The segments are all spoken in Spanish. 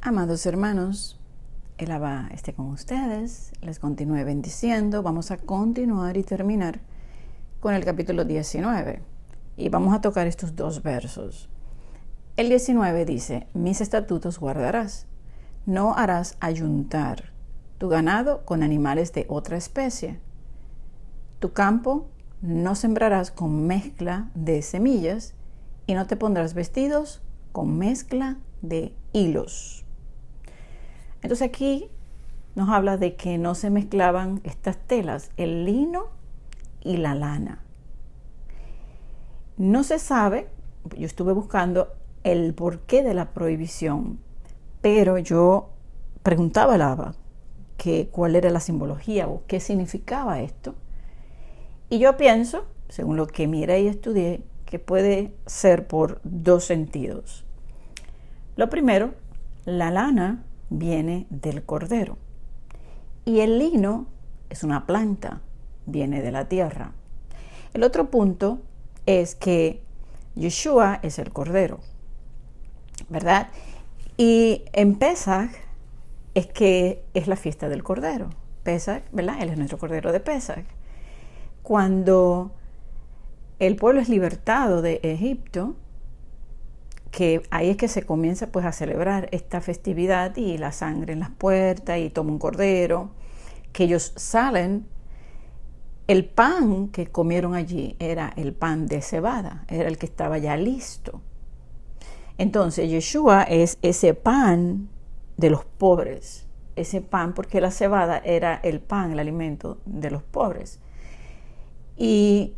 Amados hermanos, el Abba esté con ustedes, les continúe bendiciendo. Vamos a continuar y terminar con el capítulo 19 y vamos a tocar estos dos versos. El 19 dice: mis estatutos guardarás, no harás ayuntar tu ganado con animales de otra especie. Tu campo no sembrarás con mezcla de semillas y no te pondrás vestidos con mezcla de hilos. Entonces aquí nos habla de que no se mezclaban estas telas, el lino y la lana. No se sabe, yo estuve buscando el porqué de la prohibición, pero yo preguntaba al Abba que cuál era la simbología o qué significaba esto. Y yo pienso, según lo que miré y estudié, que puede ser por dos sentidos. Lo primero, la lana viene del cordero y el lino es una planta, viene de la tierra. El otro punto es que Yeshua es el cordero, ¿verdad? Y en Pesaj es la fiesta del cordero. Pesaj, ¿verdad? Él es nuestro cordero de Pesaj. Cuando el pueblo es libertado de Egipto, que ahí es que se comienza pues a celebrar esta festividad y la sangre en las puertas y toma un cordero, que ellos salen. El pan que comieron allí era el pan de cebada, era el que estaba ya listo. Entonces Yeshua es ese pan de los pobres, ese pan porque la cebada era el pan, el alimento de los pobres. Y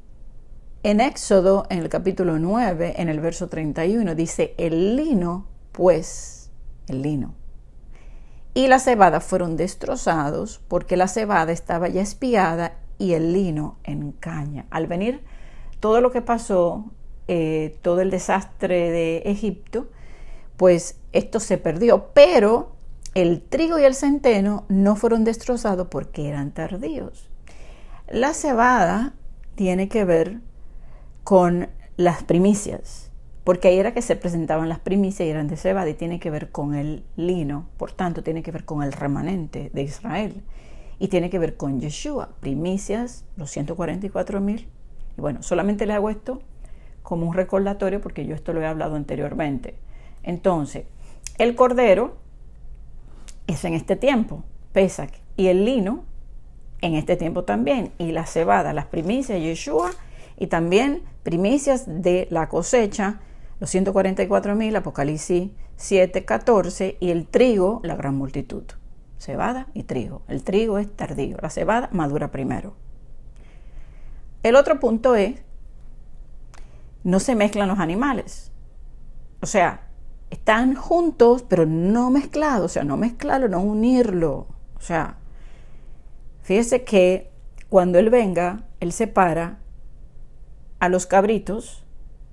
en Éxodo, en el capítulo 9, en el verso 31, dice: el lino, pues, el lino y la cebada fueron destrozados porque la cebada estaba ya espiada y el lino en caña. Al venir todo lo que pasó, todo el desastre de Egipto, pues esto se perdió, pero el trigo y el centeno no fueron destrozados porque eran tardíos. La cebada tiene que ver con las primicias, porque ahí era que se presentaban las primicias y eran de cebada, y tiene que ver con el lino, por tanto tiene que ver con el remanente de Israel, y tiene que ver con Yeshua, primicias, los 144,000. Y bueno, solamente le hago esto como un recordatorio porque yo esto lo he hablado anteriormente. Entonces, el cordero es en este tiempo, Pesaj, y el lino en este tiempo también, y la cebada, las primicias, Yeshua, y también primicias de la cosecha, los 144,000, Apocalipsis 7:14, y el trigo, la gran multitud. Cebada y trigo. El trigo es tardío, la cebada madura primero. El otro punto es, no se mezclan los animales. O sea, están juntos, pero no mezclados. O sea, no mezclarlo, no unirlo. O sea, fíjese que cuando Él venga, Él separa a los cabritos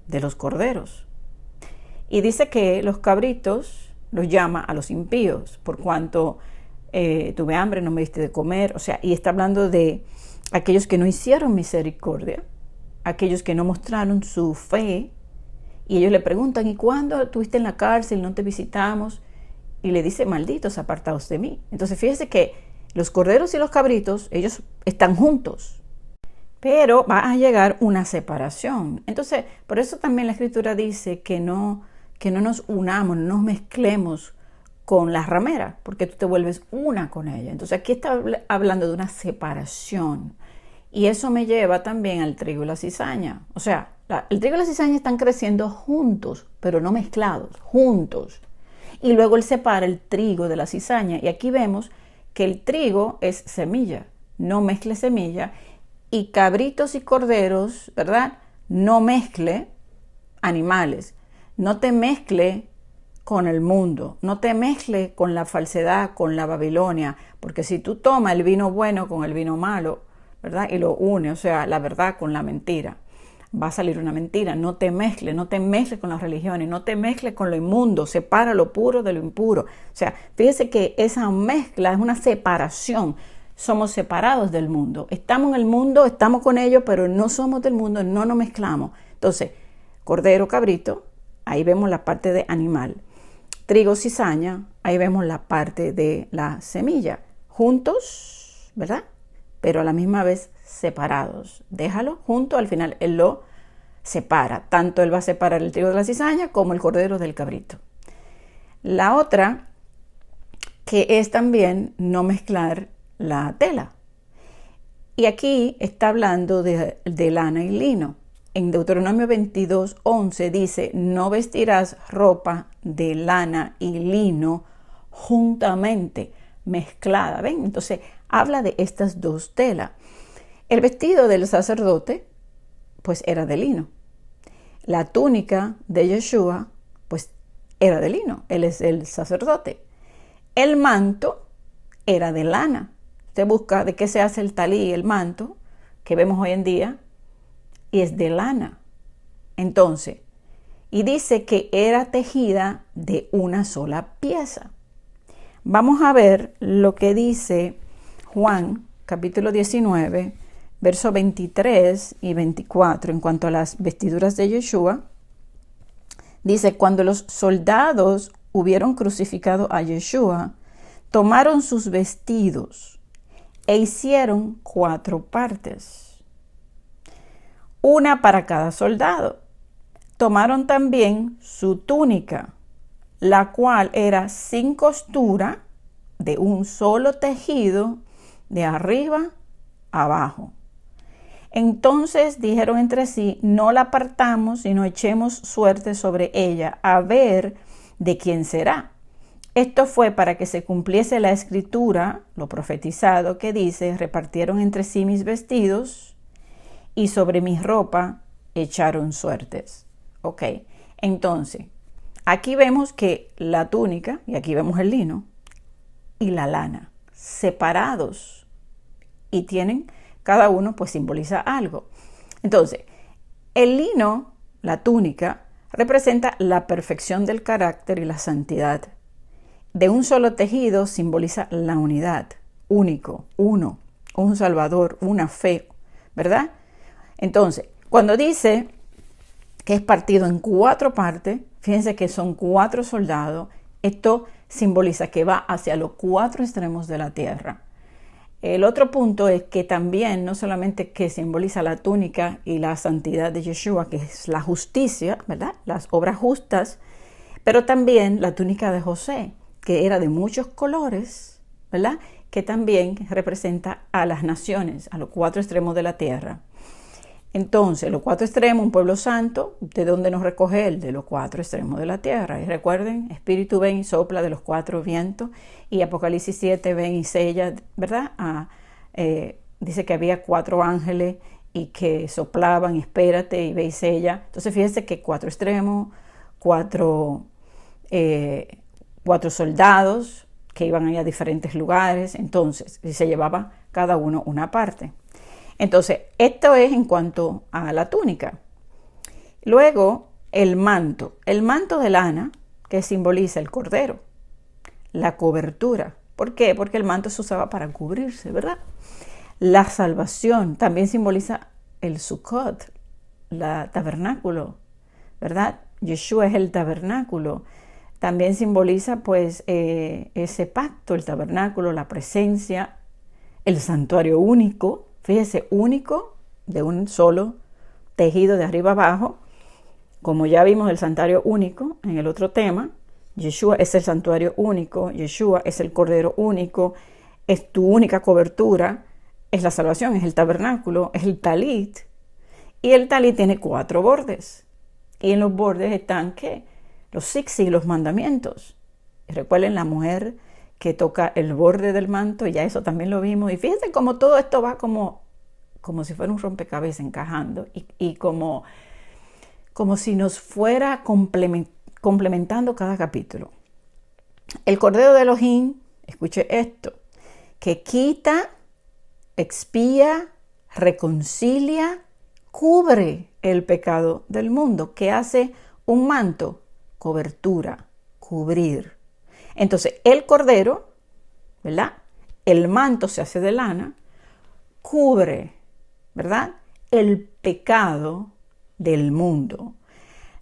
de los corderos. Y dice que los cabritos los llama a los impíos, por cuanto tuve hambre, no me diste de comer. O sea, y está hablando de aquellos que no hicieron misericordia, aquellos que no mostraron su fe. Y ellos le preguntan: ¿y cuándo estuviste en la cárcel? No te visitamos. Y le dice: malditos, apartados de mí. Entonces fíjese que los corderos y los cabritos, ellos están juntos, pero va a llegar una separación. Entonces, por eso también la Escritura dice que no nos unamos, no nos mezclemos con las rameras, porque tú te vuelves una con ella. Entonces aquí está hablando de una separación. Y eso me lleva también al trigo y la cizaña. O sea, el trigo y la cizaña están creciendo juntos, pero no mezclados, juntos. Y luego Él separa el trigo de la cizaña. Y aquí vemos que el trigo es semilla, no mezcle semilla. Y cabritos y corderos, ¿verdad? No mezcle animales. No te mezcle con el mundo. No te mezcle con la falsedad, con la Babilonia. Porque si tú tomas el vino bueno con el vino malo, ¿verdad? Y lo une, o sea, la verdad con la mentira, va a salir una mentira. No te mezcle con las religiones, no te mezcle con lo inmundo. Separa lo puro de lo impuro. O sea, fíjese que esa mezcla es una separación. Somos separados del mundo. Estamos en el mundo, estamos con ellos, pero no somos del mundo, no nos mezclamos. Entonces, cordero, cabrito, ahí vemos la parte de animal. trigo, cizaña, ahí vemos la parte de la semilla, juntos, ¿verdad? Pero a la misma vez separados. Déjalo junto, al final él lo separa. Tanto él va a separar el trigo de la cizaña como el cordero del cabrito. La otra, que es también no mezclar la tela. Y aquí está hablando de lana y lino. En Deuteronomio 22:11 dice, no vestirás ropa de lana y lino juntamente, mezclada. ¿Ven? Entonces habla de estas dos telas. El vestido del sacerdote, pues era de lino. La túnica de Yeshua, pues era de lino. Él es el sacerdote. El manto era de lana. Usted busca de qué se hace el talí, el manto, que vemos hoy en día, y es de lana. Entonces, y dice que era tejida de una sola pieza. Vamos a ver lo que dice Juan, capítulo 19, versos 23 y 24, en cuanto a las vestiduras de Yeshua. Dice, cuando los soldados hubieron crucificado a Yeshua, tomaron sus vestidos e hicieron 4 partes, una para cada soldado. Tomaron también su túnica, la cual era sin costura, de un solo tejido, de arriba a abajo. Entonces dijeron entre sí, no la partamos, sino echemos suerte sobre ella, a ver de quién será. Esto fue para que se cumpliese la escritura, lo profetizado, que dice, repartieron entre sí mis vestidos y sobre mi ropa echaron suertes. Ok, entonces, aquí vemos que la túnica, y aquí vemos el lino, y la lana, separados, y tienen, cada uno pues simboliza algo. Entonces, el lino, la túnica, representa la perfección del carácter y la santidad. De un solo tejido simboliza la unidad, único, uno, un salvador, una fe, ¿verdad? Entonces, cuando dice que es partido en 4 partes, fíjense que son 4 soldados, esto simboliza que va hacia los 4 extremos de la tierra. El otro punto es que también, no solamente que simboliza la túnica y la santidad de Yeshua, que es la justicia, ¿verdad? Las obras justas, pero también la túnica de José, que era de muchos colores, ¿verdad? Que también representa a las naciones, a los 4 extremos de la tierra. Entonces, los 4 extremos, un pueblo santo, ¿de dónde nos recoge él? De los 4 extremos de la tierra. Y recuerden, Espíritu ven y sopla de los 4 vientos, y Apocalipsis 7 ven y sella, ¿verdad? Dice que había 4 ángeles y que soplaban, espérate, y ve y sella. Entonces, fíjense que 4 extremos, 4 soldados que iban ahí a diferentes lugares, entonces se llevaba cada uno una parte. Entonces, esto es en cuanto a la túnica. Luego, el manto de lana, que simboliza el cordero, la cobertura. ¿Por qué? Porque el manto se usaba para cubrirse, ¿verdad? La salvación también simboliza el Sukkot, la tabernáculo, ¿verdad? Yeshua es el tabernáculo. También simboliza pues ese pacto, el tabernáculo, la presencia, el santuario único, fíjese, único, de un solo tejido de arriba abajo. Como ya vimos el santuario único en el otro tema, Yeshua es el santuario único, Yeshua es el cordero único, es tu única cobertura, es la salvación, es el tabernáculo, es el talit. Y el talit tiene 4 bordes. Y en los bordes están, ¿qué? Los sixi, los mandamientos. Y recuerden la mujer que toca el borde del manto, ya eso también lo vimos. Y fíjense cómo todo esto va como si fuera un rompecabezas encajando y como si nos fuera complementando cada capítulo. El Cordero de Elohim, escuche esto, que quita, expía, reconcilia, cubre el pecado del mundo, que hace un manto, cobertura, cubrir. Entonces, el cordero, ¿verdad? El manto se hace de lana, cubre, ¿verdad? El pecado del mundo.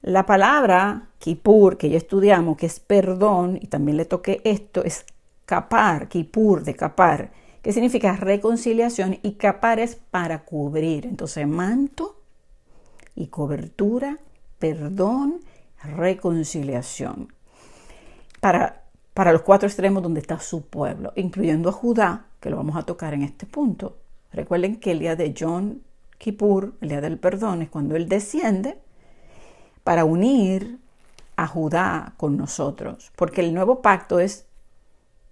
La palabra Kippur, que ya estudiamos, que es perdón, y también le toqué esto, es kapar, Kippur, de kapar, que significa reconciliación, y kapar es para cubrir. Entonces, manto y cobertura, perdón, reconciliación. Para los 4 extremos donde está su pueblo, incluyendo a Judá, que lo vamos a tocar en este punto. Recuerden que el día de Yom Kippur, el día del perdón, es cuando Él desciende para unir a Judá con nosotros, porque el nuevo pacto es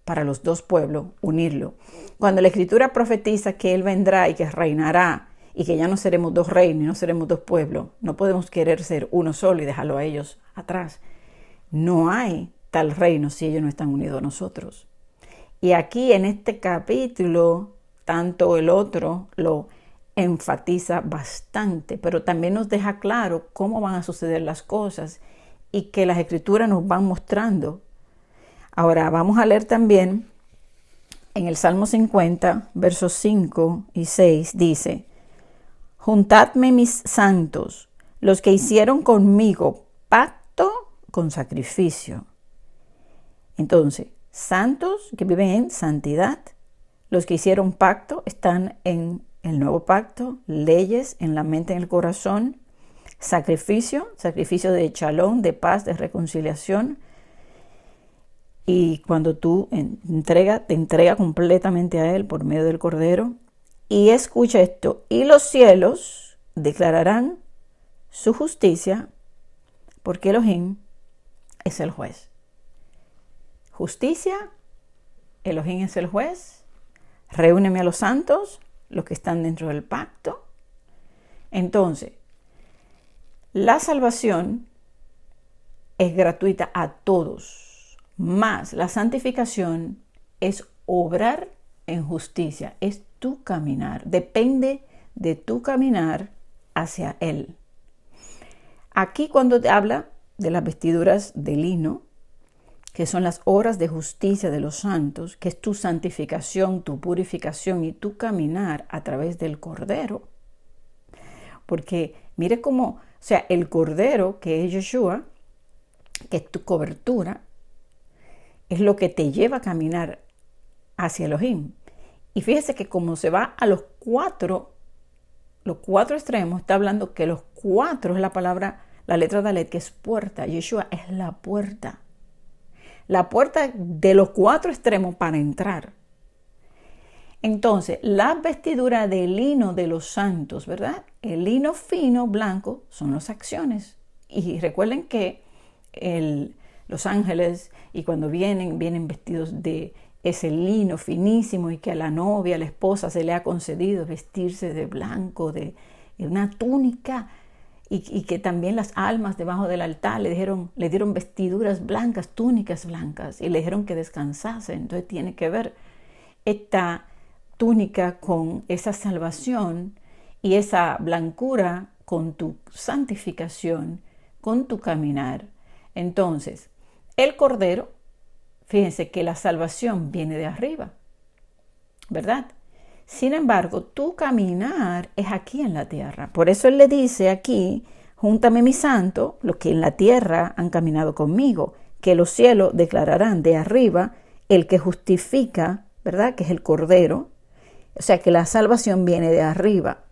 para los 2 pueblos, unirlo. Cuando la Escritura profetiza que Él vendrá y que reinará y que ya no seremos 2 reinos, no seremos 2 pueblos, no podemos querer ser uno solo y dejarlo a ellos atrás. No hay tal reino si ellos no están unidos a nosotros. Y aquí en este capítulo, tanto el otro lo enfatiza bastante, pero también nos deja claro cómo van a suceder las cosas y que las Escrituras nos van mostrando. Ahora vamos a leer también en el Salmo 50, versos 5 y 6, dice: Juntadme mis santos, los que hicieron conmigo pacto con sacrificio. Entonces, santos que viven en santidad, los que hicieron pacto están en el nuevo pacto, leyes en la mente y en el corazón, sacrificio de shalom, de paz, de reconciliación. Y cuando tú te entrega completamente a Él por medio del Cordero. Y escucha esto: y los cielos declararán su justicia, porque Elohim es el juez. Justicia, Elohim es el juez. Reúneme a los santos, los que están dentro del pacto. Entonces, la salvación es gratuita a todos, más la santificación es obrar en justicia, es tu caminar, depende de tu caminar hacia Él. Aquí cuando te habla de las vestiduras de lino, que son las obras de justicia de los santos, que es tu santificación, tu purificación y tu caminar a través del Cordero. Porque mire cómo, el Cordero, que es Yeshua, que es tu cobertura, es lo que te lleva a caminar hacia Elohim. Y fíjese que como se va a los cuatro extremos, está hablando que los 4 es la palabra, la letra Dalet, que es puerta. Yeshua es la puerta. La puerta de los 4 extremos para entrar. Entonces, la vestidura de lino de los santos, ¿verdad? El lino fino, blanco, son las acciones. Y recuerden que los ángeles, y cuando vienen vestidos de ese lino finísimo, y que a la novia, a la esposa, se le ha concedido vestirse de blanco, de una túnica, y que también las almas debajo del altar le dieron vestiduras blancas, túnicas blancas, y le dijeron que descansase. Entonces tiene que ver esta túnica con esa salvación y esa blancura con tu santificación, con tu caminar. Entonces, el Cordero, fíjense que la salvación viene de arriba, ¿verdad? Sin embargo, tu caminar es aquí en la tierra. Por eso Él le dice aquí: júntame mis santos, los que en la tierra han caminado conmigo, que los cielos declararán de arriba el que justifica, ¿verdad? Que es el Cordero. O sea que la salvación viene de arriba.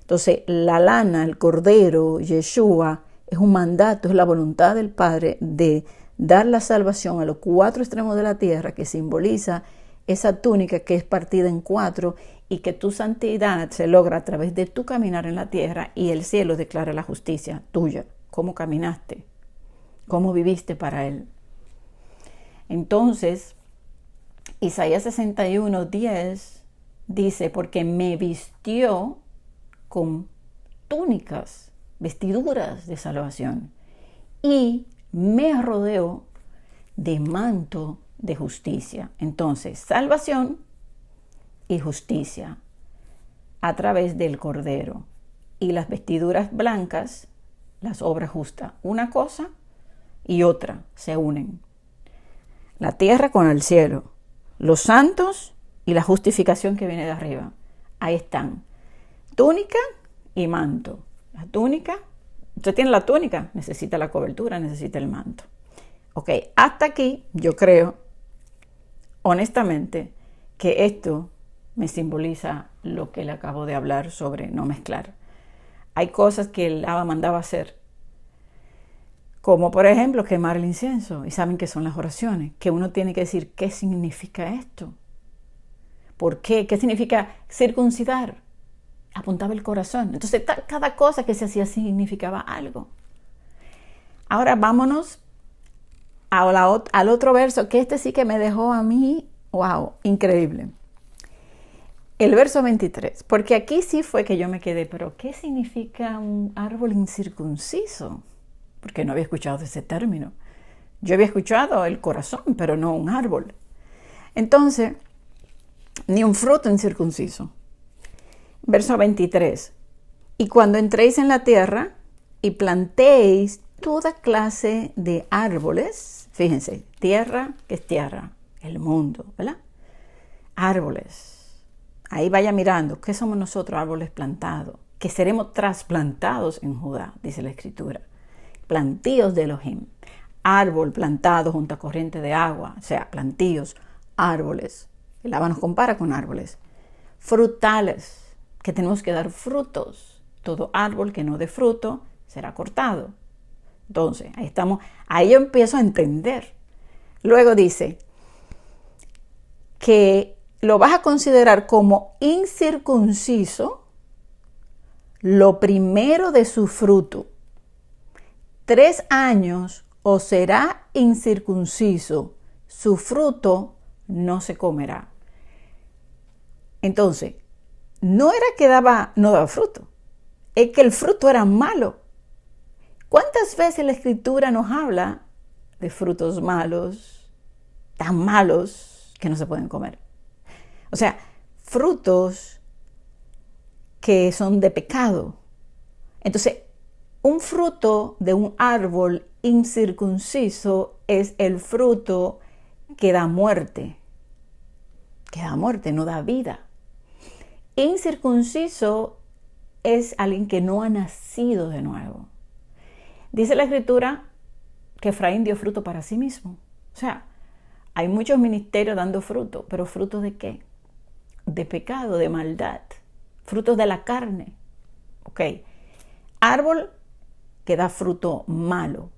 Entonces, la lana, el Cordero, Yeshua, es un mandato, es la voluntad del Padre de dar la salvación a los 4 extremos de la tierra, que simboliza esa túnica que es partida en 4, y que tu santidad se logra a través de tu caminar en la tierra, y el cielo declara la justicia tuya, cómo caminaste, cómo viviste para Él. Entonces, Isaías 61:10 dice: porque me vistió con túnicas, vestiduras de salvación, y me rodeó de manto de justicia. Entonces, salvación y justicia a través del Cordero, y las vestiduras blancas, las obras justas. Una cosa y otra se unen. La tierra con el cielo, los santos y la justificación que viene de arriba. Ahí están. Túnica y manto. La túnica Usted tiene la túnica, necesita la cobertura, necesita el manto. Ok, hasta aquí yo creo, honestamente, que esto me simboliza lo que le acabo de hablar sobre no mezclar. Hay cosas que el Abba mandaba hacer, como por ejemplo quemar el incienso, y saben que son las oraciones, que uno tiene que decir qué significa esto, por qué, qué significa circuncidar, apuntaba el corazón. Entonces cada cosa que se hacía significaba algo. Ahora vámonos al otro verso, que este sí que me dejó a mí, wow, increíble. El verso 23, porque aquí sí fue que yo me quedé, pero ¿qué significa un árbol incircunciso? Porque no había escuchado ese término. Yo había escuchado el corazón, pero no un árbol. Entonces, ni un fruto incircunciso. Verso 23, y cuando entréis en la tierra y plantéis toda clase de árboles, fíjense, tierra, ¿qué es tierra? El mundo, ¿verdad? Árboles. Ahí vaya mirando, ¿qué somos nosotros? Árboles plantados, que seremos trasplantados en Judá, dice la Escritura. Plantíos de Elohim, árbol plantado junto a corriente de agua, o sea, plantíos, árboles. El Abba nos compara con árboles. Frutales, que tenemos que dar frutos. Todo árbol que no dé fruto será cortado. Entonces, ahí estamos, ahí yo empiezo a entender. Luego dice que lo vas a considerar como incircunciso lo primero de su fruto. 3 años os será incircunciso, su fruto no se comerá. Entonces, no era que no daba fruto, es que el fruto era malo. ¿Cuántas veces la Escritura nos habla de frutos malos, tan malos que no se pueden comer? O sea, frutos que son de pecado. Entonces, un fruto de un árbol incircunciso es el fruto que da muerte. Que da muerte, no da vida. Incircunciso es alguien que no ha nacido de nuevo. Dice la Escritura que Efraín dio fruto para sí mismo. O sea, hay muchos ministerios dando fruto, pero ¿fruto de qué? De pecado, de maldad, frutos de la carne. Ok, árbol que da fruto malo.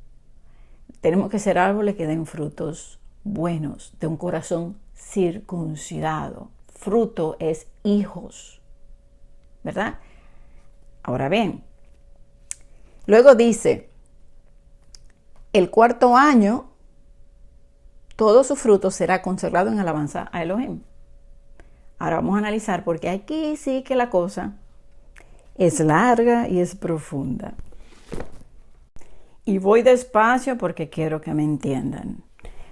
Tenemos que ser árboles que den frutos buenos, de un corazón circuncidado. Fruto es hijos, ¿verdad? Ahora bien, luego dice, el 4º año, todo su fruto será consagrado en alabanza a Elohim. Ahora vamos a analizar, porque aquí sí que la cosa es larga y es profunda. Y voy despacio porque quiero que me entiendan.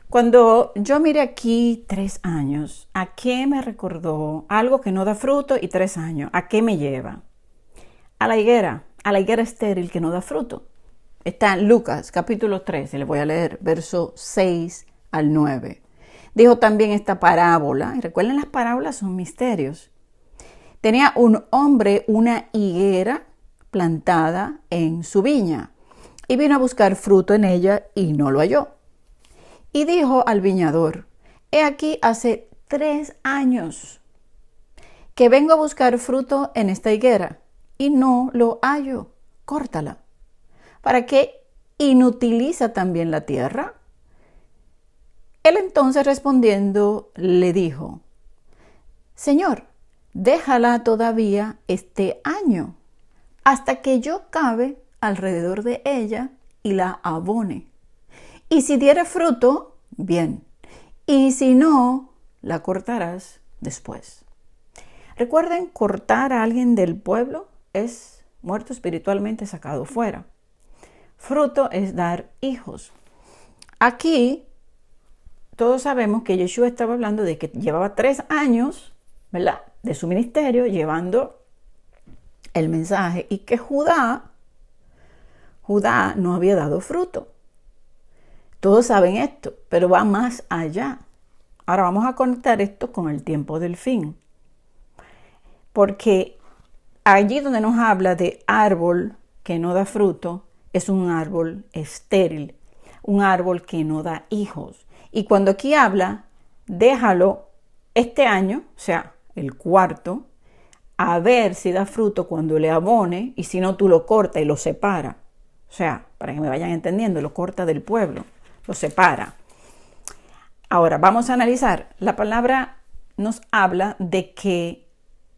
Cuando yo miré aquí 3 años, ¿a qué me recordó? Algo que no da fruto y 3 años. ¿A qué me lleva? A la higuera estéril que no da fruto. Está en Lucas capítulo 13, le voy a leer verso 6 al 9. Dijo también esta parábola, y recuerden, las parábolas son misterios. Tenía un hombre una higuera plantada en su viña y vino a buscar fruto en ella y no lo halló. Y dijo al viñador, he aquí hace 3 años que vengo a buscar fruto en esta higuera y no lo hallo, córtala. ¿Para qué inutiliza también la tierra? Él entonces respondiendo le dijo, Señor, déjala todavía este año, hasta que yo cabe alrededor de ella y la abone. Y si diere fruto, bien, y si no, la cortarás después. Recuerden, cortar a alguien del pueblo es muerto espiritualmente, sacado fuera. Fruto es dar hijos. Aquí todos sabemos que Yeshua estaba hablando de que llevaba 3 años, ¿verdad?, de su ministerio llevando el mensaje y que Judá no había dado fruto. Todos saben esto, pero va más allá. Ahora vamos a conectar esto con el tiempo del fin. Porque allí donde nos habla de árbol que no da fruto, es un árbol estéril, un árbol que no da hijos. Y cuando aquí habla, déjalo este año, o sea, el cuarto, a ver si da fruto cuando le abone, y si no, tú lo cortas y lo separa. O sea, para que me vayan entendiendo, lo corta del pueblo, lo separa. Ahora, vamos a analizar. La palabra nos habla de que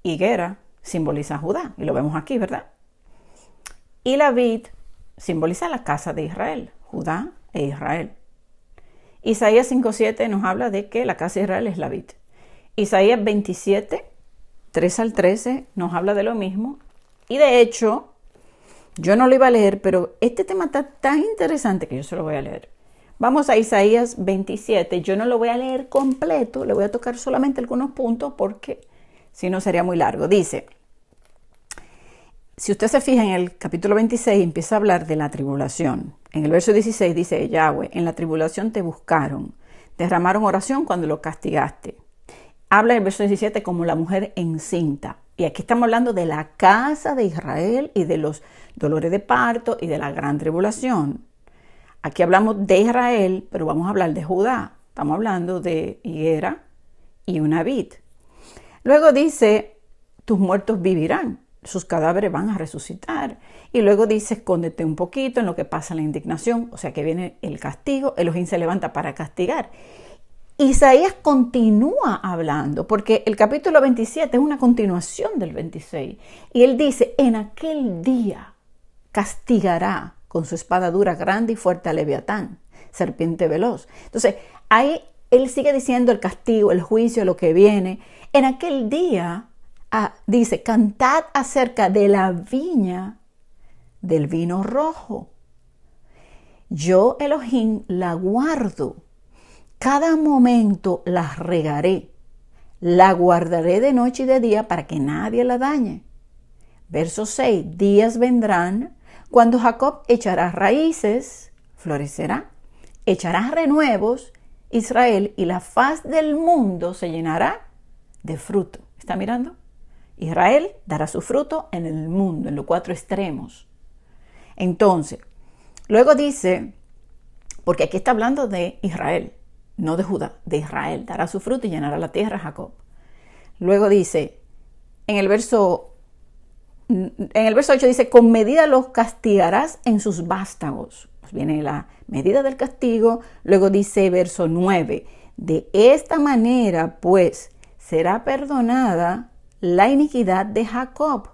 higuera simboliza a Judá, y lo vemos aquí, ¿verdad? Y la vid simboliza la casa de Israel, Judá e Israel. Isaías 5:7 nos habla de que la casa de Israel es la vid. Isaías 27, 3 al 13 nos habla de lo mismo. Y de hecho, yo no lo iba a leer, pero este tema está tan interesante que yo se lo voy a leer. Vamos a Isaías 27. Yo no lo voy a leer completo, le voy a tocar solamente algunos puntos porque si no sería muy largo. Dice, si usted se fija en el capítulo 26, empieza a hablar de la tribulación. En el verso 16 dice, Yahweh, en la tribulación te buscaron, derramaron oración cuando lo castigaste. Habla el verso 17 como la mujer encinta. Y aquí estamos hablando de la casa de Israel y de los dolores de parto y de la gran tribulación. Aquí hablamos de Israel, pero vamos a hablar de Judá. Estamos hablando de higuera y una vid. Luego dice, tus muertos vivirán, sus cadáveres van a resucitar. Y luego dice, escóndete un poquito en lo que pasa la indignación, o sea que viene el castigo, Elohim se levanta para castigar. Isaías continúa hablando, porque el capítulo 27 es una continuación del 26. Y él dice, en aquel día castigará con su espada dura, grande y fuerte a Leviatán, serpiente veloz. Entonces, ahí él sigue diciendo el castigo, el juicio, lo que viene. En aquel día, dice, cantad acerca de la viña del vino rojo. Yo, Elohim, la guardo. Cada momento la regaré. La guardaré de noche y de día para que nadie la dañe. Verso 6. Días vendrán cuando Jacob echará raíces, florecerá, echará renuevos, Israel, y la faz del mundo se llenará de fruto. ¿Está mirando? Israel dará su fruto en el mundo, en los cuatro extremos. Entonces, luego dice, porque aquí está hablando de Israel, no de Judá, de Israel, dará su fruto y llenará la tierra Jacob. Luego dice, en el verso 8 dice, con medida los castigarás en sus vástagos. Pues viene la medida del castigo. Luego dice verso 9, de esta manera pues será perdonada la iniquidad de Jacob.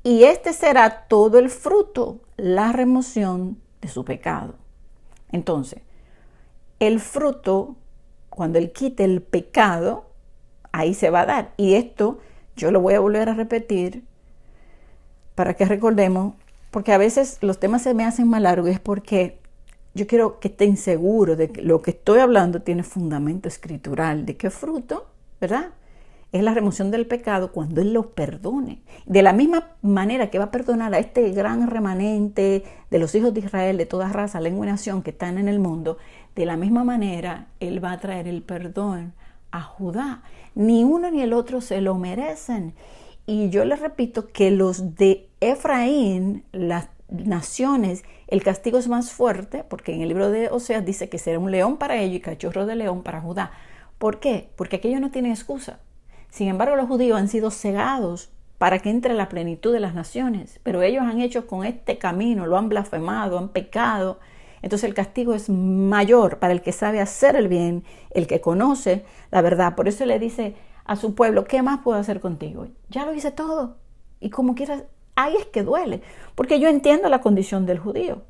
Y este será todo el fruto, la remoción de su pecado. Entonces, el fruto, cuando él quite el pecado, ahí se va a dar. Y esto yo lo voy a volver a repetir para que recordemos, porque a veces los temas se me hacen más largos, es porque yo quiero que estén seguros de que lo que estoy hablando tiene fundamento escritural, de qué fruto, ¿verdad? Es la remoción del pecado cuando Él lo perdone. De la misma manera que va a perdonar a este gran remanente de los hijos de Israel, de toda raza, lengua y nación que están en el mundo, de la misma manera Él va a traer el perdón a Judá. Ni uno ni el otro se lo merecen. Y yo les repito que los de Efraín, las naciones, el castigo es más fuerte, porque en el libro de Oseas dice que será un león para ellos y cachorro de león para Judá. ¿Por qué? Porque aquellos no tienen excusa. Sin embargo, los judíos han sido cegados para que entre la plenitud de las naciones, pero ellos han hecho con este camino, lo han blasfemado, han pecado. Entonces el castigo es mayor para el que sabe hacer el bien, el que conoce la verdad. Por eso le dice a su pueblo, ¿qué más puedo hacer contigo? Ya lo hice todo. Y como quieras, ahí es que duele, porque yo entiendo la condición del judío.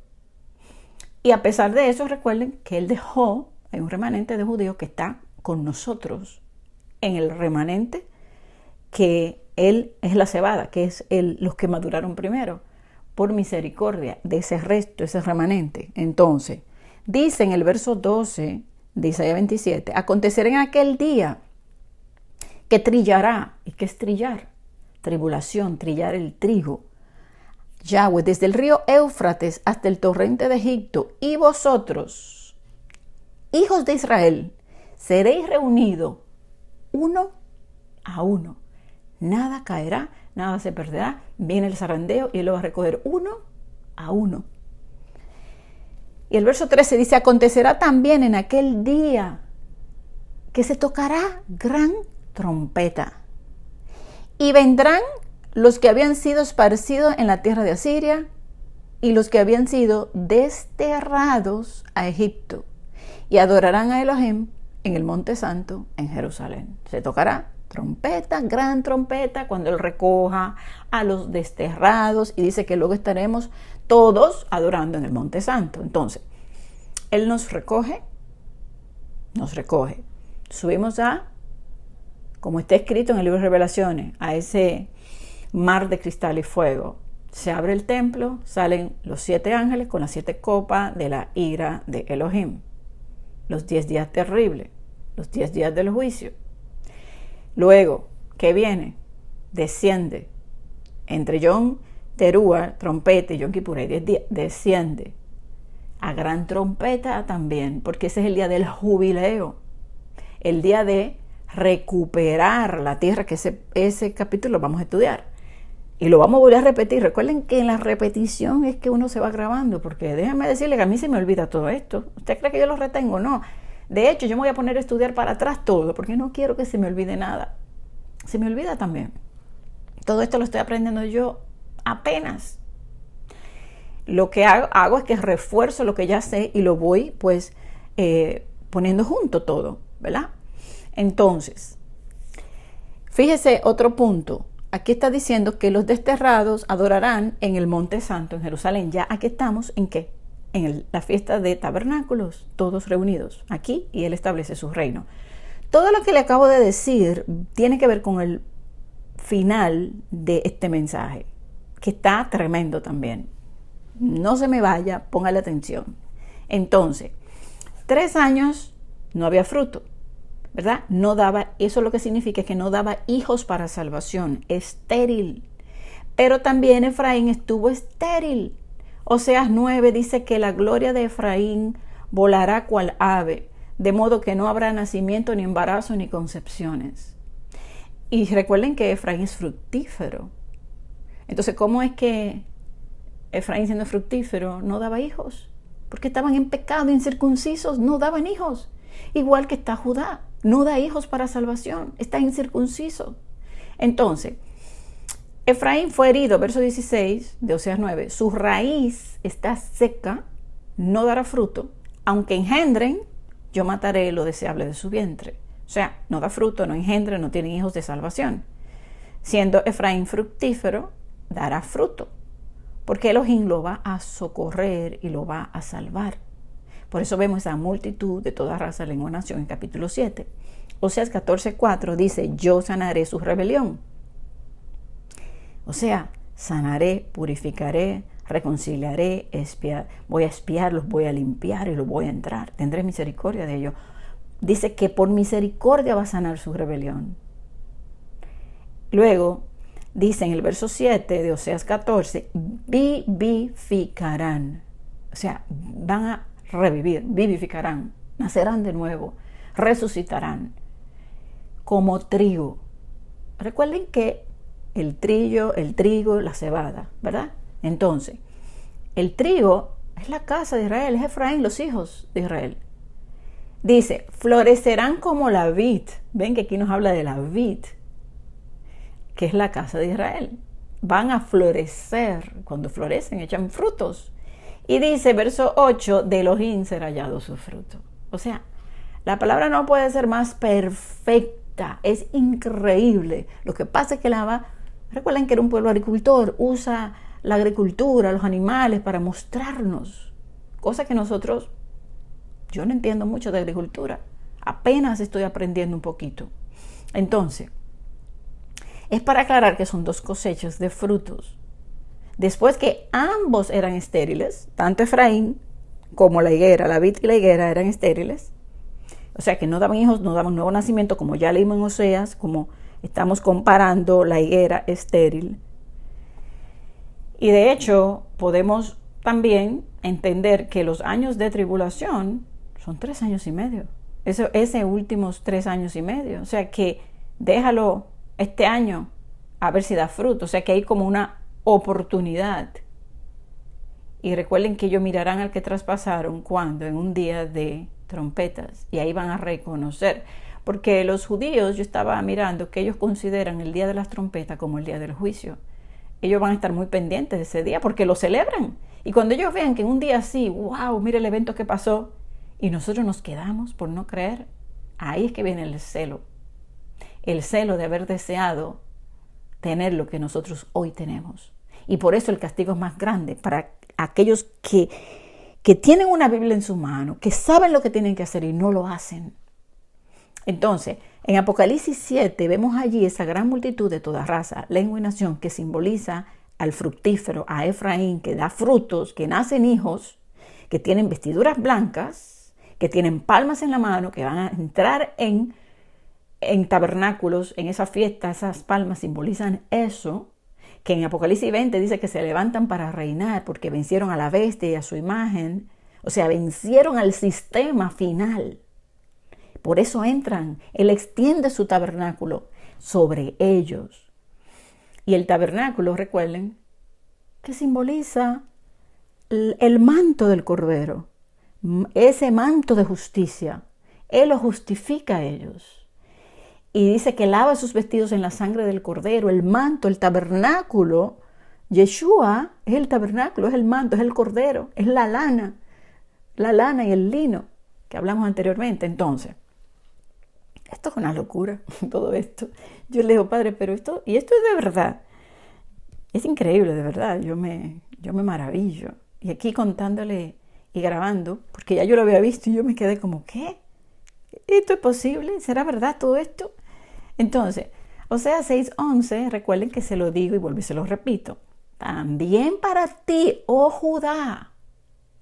Y a pesar de eso, recuerden que Él dejó, hay un remanente de judíos que está con nosotros, en el remanente, que Él es la cebada, que es los que maduraron primero, por misericordia de ese resto, ese remanente. Entonces, dice en el verso 12 de Isaías 27, acontecerá en aquel día que trillará. ¿Y qué es trillar? Tribulación, trillar el trigo. Yahweh, desde el río Éufrates hasta el torrente de Egipto, y vosotros, hijos de Israel, seréis reunidos uno a uno. Nada caerá, nada se perderá. Viene el zarandeo y Él lo va a recoger uno a uno. Y el verso 13 dice, acontecerá también en aquel día que se tocará gran trompeta. Y vendrán los que habían sido esparcidos en la tierra de Asiria y los que habían sido desterrados a Egipto y adorarán a Elohim en el Monte Santo en Jerusalén. Se tocará trompeta, gran trompeta, cuando Él recoja a los desterrados y dice que luego estaremos todos adorando en el Monte Santo. Entonces, Él nos recoge. Subimos como está escrito en el libro de Revelaciones, a ese mar de cristal y fuego. Se abre el templo, salen los 7 ángeles con las 7 copas de la ira de Elohim. Los 10 días terribles, los 10 días del juicio. Luego, ¿qué viene? Desciende. Entre Yom Teruah, trompeta, y Yom Kippur hay 10 días. Desciende. A gran trompeta también, porque ese es el día del jubileo. El día de recuperar la tierra, que ese capítulo lo vamos a estudiar. Y lo vamos a volver a repetir. Recuerden que en la repetición es que uno se va grabando, porque déjenme decirle que a mí se me olvida todo esto. ¿Usted cree que yo lo retengo? No. De hecho, yo me voy a poner a estudiar para atrás todo, porque no quiero que se me olvide nada. Se me olvida también. Todo esto lo estoy aprendiendo yo apenas. Lo que hago es que refuerzo lo que ya sé y lo voy pues poniendo junto todo, ¿verdad? Entonces, fíjese otro punto. Aquí está diciendo que los desterrados adorarán en el Monte Santo en Jerusalén. Ya aquí estamos, ¿en qué? En la fiesta de tabernáculos, todos reunidos aquí, y Él establece su reino. Todo lo que le acabo de decir tiene que ver con el final de este mensaje, que está tremendo también. No se me vaya, póngale atención. Entonces, 3 años no había fruto, ¿verdad? No daba, eso lo que significa que no daba hijos para salvación, estéril. Pero también Efraín estuvo estéril. Oseas 9 dice que la gloria de Efraín volará cual ave, de modo que no habrá nacimiento, ni embarazo, ni concepciones. Y recuerden que Efraín es fructífero. Entonces, ¿cómo es que Efraín, siendo fructífero, no daba hijos? Porque estaban en pecado, incircuncisos, no daban hijos. Igual que está Judá, no da hijos para salvación, está incircunciso. Entonces, Efraín fue herido, verso 16 de Oseas 9, su raíz está seca, no dará fruto, aunque engendren, yo mataré lo deseable de su vientre. O sea, no da fruto, no engendra, no tienen hijos de salvación. Siendo Efraín fructífero, dará fruto, porque Elohim lo va a socorrer y lo va a salvar. Por eso vemos esa multitud de toda raza, lengua, nación en capítulo 7. Oseas 14:4 dice, yo sanaré su rebelión. O sea, sanaré, purificaré, reconciliaré, voy a espiarlos, voy a limpiar y los voy a entrar. Tendré misericordia de ellos. Dice que por misericordia va a sanar su rebelión. Luego, dice en el verso 7 de Oseas 14, vivificarán. O sea, van a revivir, vivificarán, nacerán de nuevo, resucitarán como trigo. Recuerden que el trigo, la cebada, ¿verdad? Entonces, el trigo es la casa de Israel, es Efraín, los hijos de Israel. Dice, florecerán como la vid. Ven que aquí nos habla de la vid, que es la casa de Israel. Van a florecer, cuando florecen echan frutos. Y dice, verso 8, de Elohim será hallado su fruto. O sea, la palabra no puede ser más perfecta, es increíble. Lo que pasa es que recuerden que era un pueblo agricultor, usa la agricultura, los animales para mostrarnos cosas que nosotros, yo no entiendo mucho de agricultura, apenas estoy aprendiendo un poquito. Entonces, es para aclarar que son 2 cosechas de frutos. Después que ambos eran estériles, tanto Efraín como la higuera, la vid y la higuera eran estériles, o sea que no daban hijos, no daban nuevo nacimiento, como ya leímos en Oseas, como estamos comparando la higuera estéril. Y de hecho, podemos también entender que los años de tribulación son 3 años y medio. Ese últimos 3 años y medio. O sea que déjalo este año a ver si da fruto. O sea que hay como una oportunidad. Y recuerden que ellos mirarán al que traspasaron cuando en un día de trompetas, y ahí van a reconocer, porque los judíos, yo estaba mirando que ellos consideran el día de las trompetas como el día del juicio. Ellos van a estar muy pendientes de ese día porque lo celebran. Y cuando ellos vean que en un día así, wow, mire el evento que pasó, y nosotros nos quedamos por no creer, ahí es que viene el celo de haber deseado tener lo que nosotros hoy tenemos. Y por eso el castigo es más grande para aquellos que tienen una Biblia en su mano, que saben lo que tienen que hacer y no lo hacen. Entonces, en Apocalipsis 7 vemos allí esa gran multitud de toda raza, lengua y nación que simboliza al fructífero, a Efraín, que da frutos, que nacen hijos, que tienen vestiduras blancas, que tienen palmas en la mano, que van a entrar en tabernáculos, en esa fiesta. Esas palmas simbolizan eso, que en Apocalipsis 20 dice que se levantan para reinar porque vencieron a la bestia y a su imagen, o sea, vencieron al sistema final. Por eso entran, Él extiende su tabernáculo sobre ellos. Y el tabernáculo, recuerden, que simboliza el manto del Cordero, ese manto de justicia. Él los justifica a ellos. Y dice que lava sus vestidos en la sangre del Cordero, el manto, el tabernáculo. Yeshua es el tabernáculo, es el manto, es el Cordero, es la lana y el lino que hablamos anteriormente. Entonces, esto es una locura, todo esto. Yo le digo, Padre, pero esto es de verdad. Es increíble, de verdad. Yo me maravillo. Y aquí contándole y grabando, porque ya yo lo había visto y yo me quedé como, ¿qué? ¿Esto es posible? ¿Será verdad todo esto? Entonces, Oseas 6:11, recuerden que se lo digo y vuelvo y se lo repito. También para ti, oh Judá,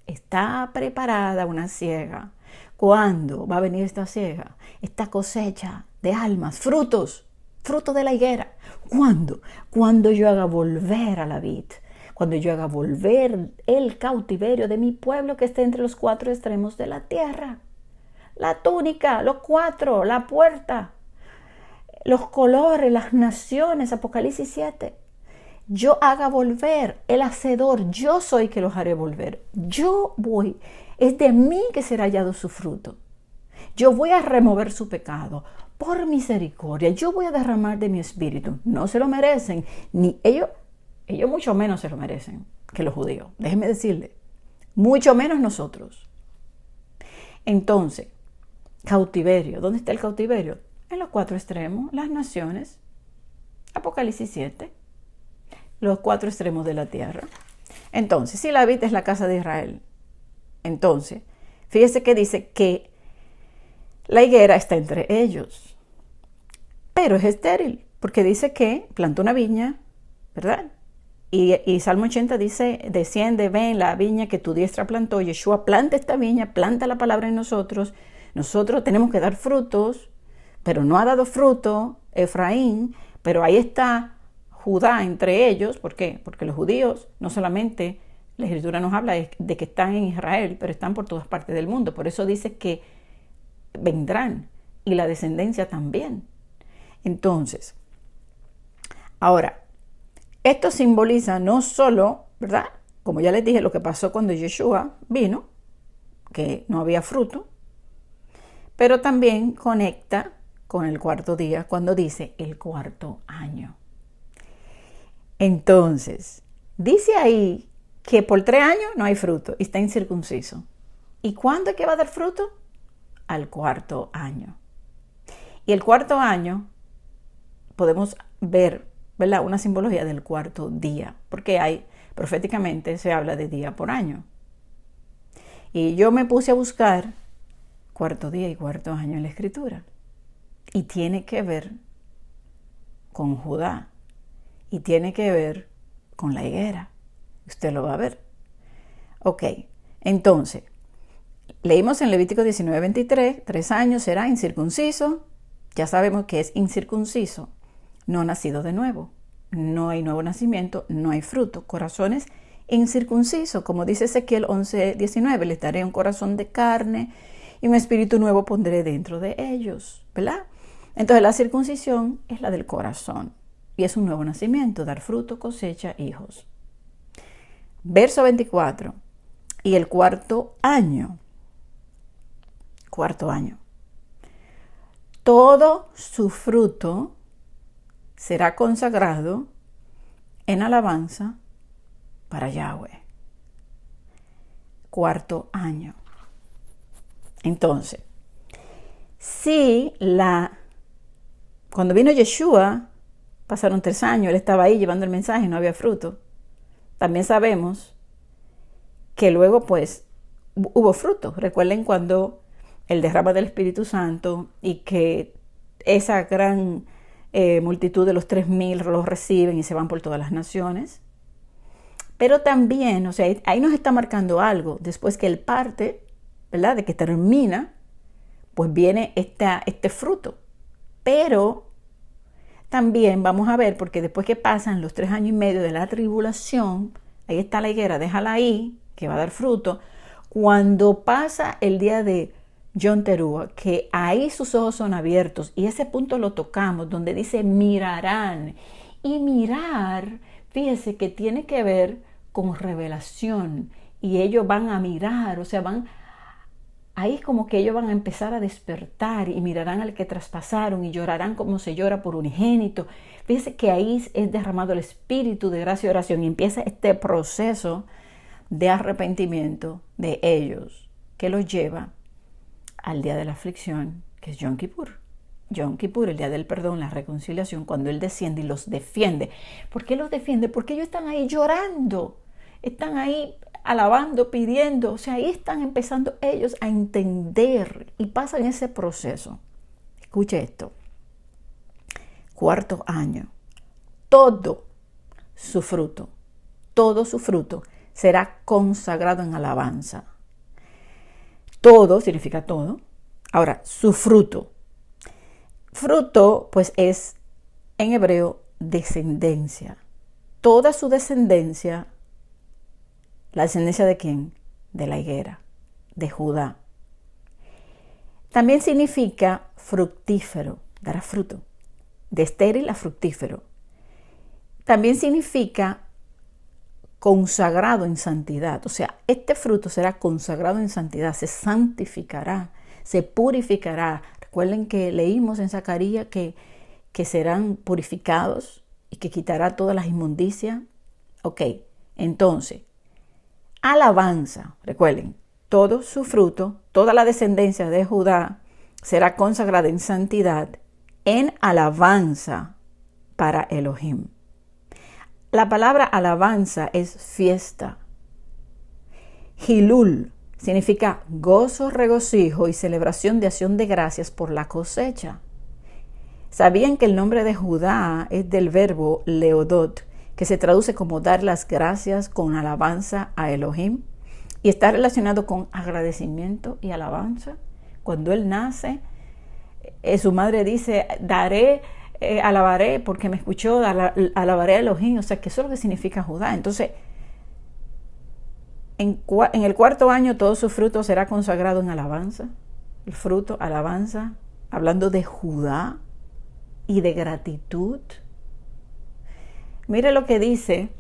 está preparada una siega. ¿Cuándo va a venir esta siega? Esta cosecha de almas, frutos de la higuera. ¿Cuándo? Cuando yo haga volver a la vid. Cuando yo haga volver el cautiverio de mi pueblo que esté entre los 4 extremos de la tierra. La túnica, los 4, la puerta, los colores, las naciones, Apocalipsis 7. Yo haga volver, el hacedor, yo soy que los haré volver. Yo voy, es de mí que será hallado su fruto. Yo voy a remover su pecado por misericordia. Yo voy a derramar de mi espíritu. No se lo merecen, ni ellos mucho menos se lo merecen que los judíos. Déjenme decirle, mucho menos nosotros. Entonces, cautiverio. ¿Dónde está el cautiverio? En los 4 extremos, las naciones. Apocalipsis 7. Los 4 extremos de la tierra. Entonces, si la vid es la casa de Israel, entonces, fíjese que dice que la higuera está entre ellos. Pero es estéril, porque dice que plantó una viña, ¿verdad? Y Salmo 80 dice, desciende, ven la viña que tu diestra plantó. Yeshua planta esta viña, planta la palabra en nosotros. Nosotros tenemos que dar frutos, pero no ha dado fruto Efraín, pero ahí está Judá entre ellos. ¿Por qué? Porque los judíos no solamente, la Escritura nos habla de que están en Israel, pero están por todas partes del mundo. Por eso dice que vendrán y la descendencia también. Entonces, ahora, esto simboliza no solo, ¿verdad? Como ya les dije, lo que pasó cuando Yeshua vino, que no había fruto, pero también conecta con el 4º día cuando dice el 4º año. Entonces, dice ahí que por 3 años no hay fruto y está incircunciso. ¿Y cuándo es que va a dar fruto? Al 4º año. Y el 4º año podemos ver, ¿verdad?, una simbología del 4º día, porque proféticamente se habla de día por año. Y yo me puse a buscar 4º día y 4º año en la Escritura. Y tiene que ver con Judá. Y tiene que ver con la higuera. Usted lo va a ver. Ok, entonces, leímos en Levítico 19:23, 3 años será incircunciso. Ya sabemos que es incircunciso, no nacido de nuevo. No hay nuevo nacimiento, no hay fruto. Corazones incircuncisos, como dice Ezequiel 11:19, les daré un corazón de carne y un espíritu nuevo pondré dentro de ellos, ¿verdad? Entonces la circuncisión es la del corazón y es un nuevo nacimiento, dar fruto, cosecha, hijos. Verso 24. Y el cuarto año. Todo su fruto será consagrado en alabanza para Yahweh. Cuarto año. Entonces, cuando vino Yeshua, pasaron 3 años, él estaba ahí llevando el mensaje y no había fruto. También sabemos que luego pues hubo fruto. Recuerden cuando el derrama del Espíritu Santo y que esa gran multitud de los 3,000 los reciben y se van por todas las naciones. Pero también, o sea, ahí nos está marcando algo. Después que él parte, ¿verdad? De que termina, pues viene este fruto. Pero también vamos a ver, porque después que pasan los 3 años y medio de la tribulación, ahí está la higuera, déjala ahí, que va a dar fruto. Cuando pasa el día de Yom Teruah, que ahí sus ojos son abiertos, y ese punto lo tocamos, donde dice mirarán. Y mirar, fíjese que tiene que ver con revelación, y ellos van a mirar, o sea, ahí es como que ellos van a empezar a despertar y mirarán al que traspasaron y llorarán como se llora por unigénito. Fíjese que ahí es derramado el espíritu de gracia y oración y empieza este proceso de arrepentimiento de ellos que los lleva al día de la aflicción, que es Yom Kippur. Yom Kippur, el día del perdón, la reconciliación, cuando Él desciende y los defiende. ¿Por qué los defiende? Porque ellos están ahí llorando, están ahí alabando, pidiendo, o sea, ahí están empezando ellos a entender y pasan ese proceso. Escuche esto. Cuarto año, todo su fruto será consagrado en alabanza. Todo significa todo. Ahora, su fruto. Fruto, pues es en hebreo descendencia. Toda su descendencia. ¿La descendencia de quién? De la higuera, de Judá. También significa fructífero, dará fruto. De estéril a fructífero. También significa consagrado en santidad. O sea, este fruto será consagrado en santidad, se santificará, se purificará. Recuerden que leímos en Zacarías que serán purificados y que quitará todas las inmundicias. Ok, entonces, alabanza, recuerden, todo su fruto, toda la descendencia de Judá será consagrada en santidad, en alabanza para Elohim. La palabra alabanza es fiesta. Hilul significa gozo, regocijo y celebración de acción de gracias por la cosecha. ¿Sabían que el nombre de Judá es del verbo leodot, que se traduce como dar las gracias con alabanza a Elohim? Y está relacionado con agradecimiento y alabanza. Cuando él nace, su madre dice, alabaré porque me escuchó, alabaré a Elohim. O sea, que eso es lo que significa Judá. Entonces, en el cuarto año todo su fruto será consagrado en alabanza. El fruto, alabanza, hablando de Judá y de gratitud. Mire lo que dice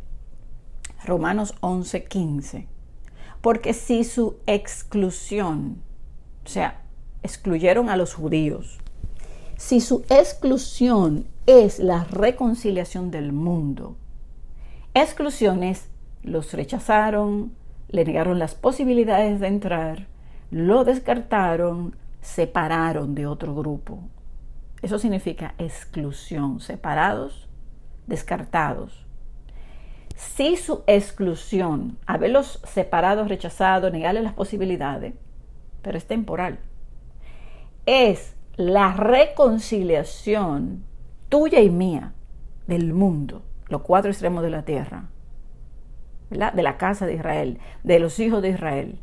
Romanos 11:15. Porque si su exclusión, o sea, excluyeron a los judíos, si su exclusión es la reconciliación del mundo, exclusión es los rechazaron, le negaron las posibilidades de entrar, lo descartaron, separaron de otro grupo. Eso significa exclusión, separados, descartados. Si su exclusión, haberlos separado, rechazado, negarles las posibilidades, pero es temporal, es la reconciliación tuya y mía del mundo, los 4 extremos de la tierra, ¿verdad? De la casa de Israel, de los hijos de Israel.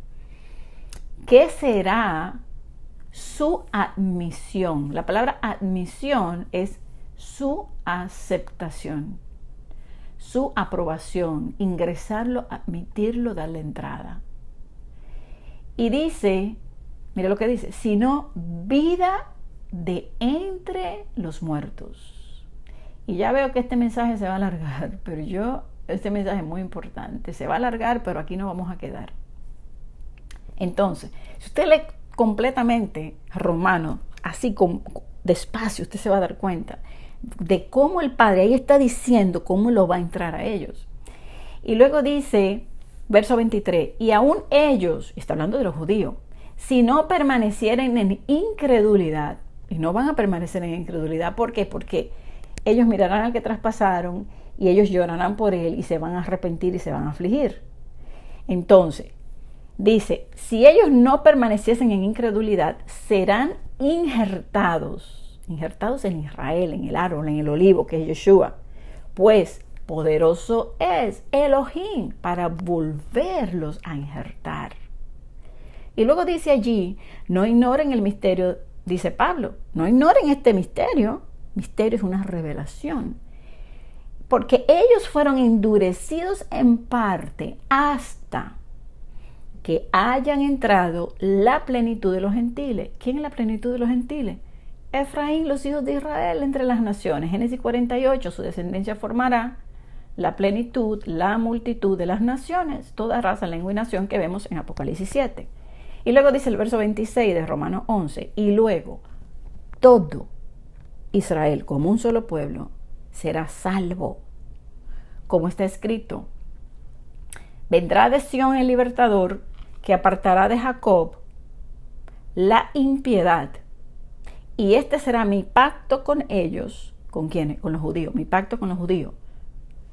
¿Qué será su admisión? La palabra admisión es su aceptación, su aprobación, ingresarlo, admitirlo, darle entrada. Y dice, mira lo que dice, sino vida de entre los muertos. Y ya veo que este mensaje se va a alargar, pero yo Este mensaje es muy importante. Se va a alargar, pero aquí no vamos a quedar. Entonces, si usted lee completamente Romanos, así despacio, usted se va a dar cuenta de cómo el Padre ahí está diciendo cómo lo va a entrar a ellos. Y luego dice, verso 23, y aún ellos, está hablando de los judíos, si no permanecieren en incredulidad, y no van a permanecer en incredulidad, ¿por qué? Porque ellos mirarán al que traspasaron y ellos llorarán por él y se van a arrepentir y se van a afligir. Entonces, dice, si ellos no permaneciesen en incredulidad, serán injertados en Israel, en el árbol, en el olivo, que es Yeshua. Pues poderoso es Elohim para volverlos a injertar. Y luego dice allí, no ignoren el misterio, dice Pablo, no ignoren este misterio. Misterio es una revelación. Porque ellos fueron endurecidos en parte hasta que hayan entrado la plenitud de los gentiles. ¿Quién es la plenitud de los gentiles? Efraín, los hijos de Israel entre las naciones. Génesis 48, su descendencia formará la plenitud, la multitud de las naciones, toda raza, lengua y nación que vemos en Apocalipsis 7. Y luego dice el verso 26 de Romanos 11, y luego todo Israel como un solo pueblo será salvo. Como está escrito, vendrá de Sión el libertador que apartará de Jacob la impiedad. Y este será mi pacto con ellos. ¿Con quiénes? Con los judíos. Mi pacto con los judíos.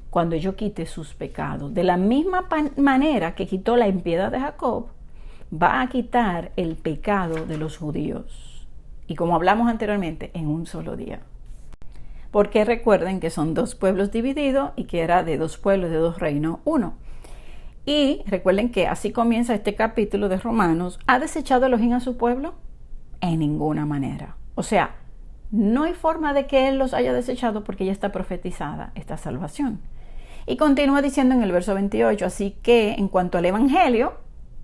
Cuando yo quite sus pecados. De la misma manera que quitó la impiedad de Jacob, va a quitar el pecado de los judíos. Y como hablamos anteriormente, en un solo día. Porque recuerden que son dos pueblos divididos y que era de dos pueblos, de dos reinos, uno. Y recuerden que así comienza este capítulo de Romanos. ¿Ha desechado Elohim a su pueblo? En ninguna manera. O sea, no hay forma de que Él los haya desechado porque ya está profetizada esta salvación. Y continúa diciendo en el verso 28, así que en cuanto al Evangelio,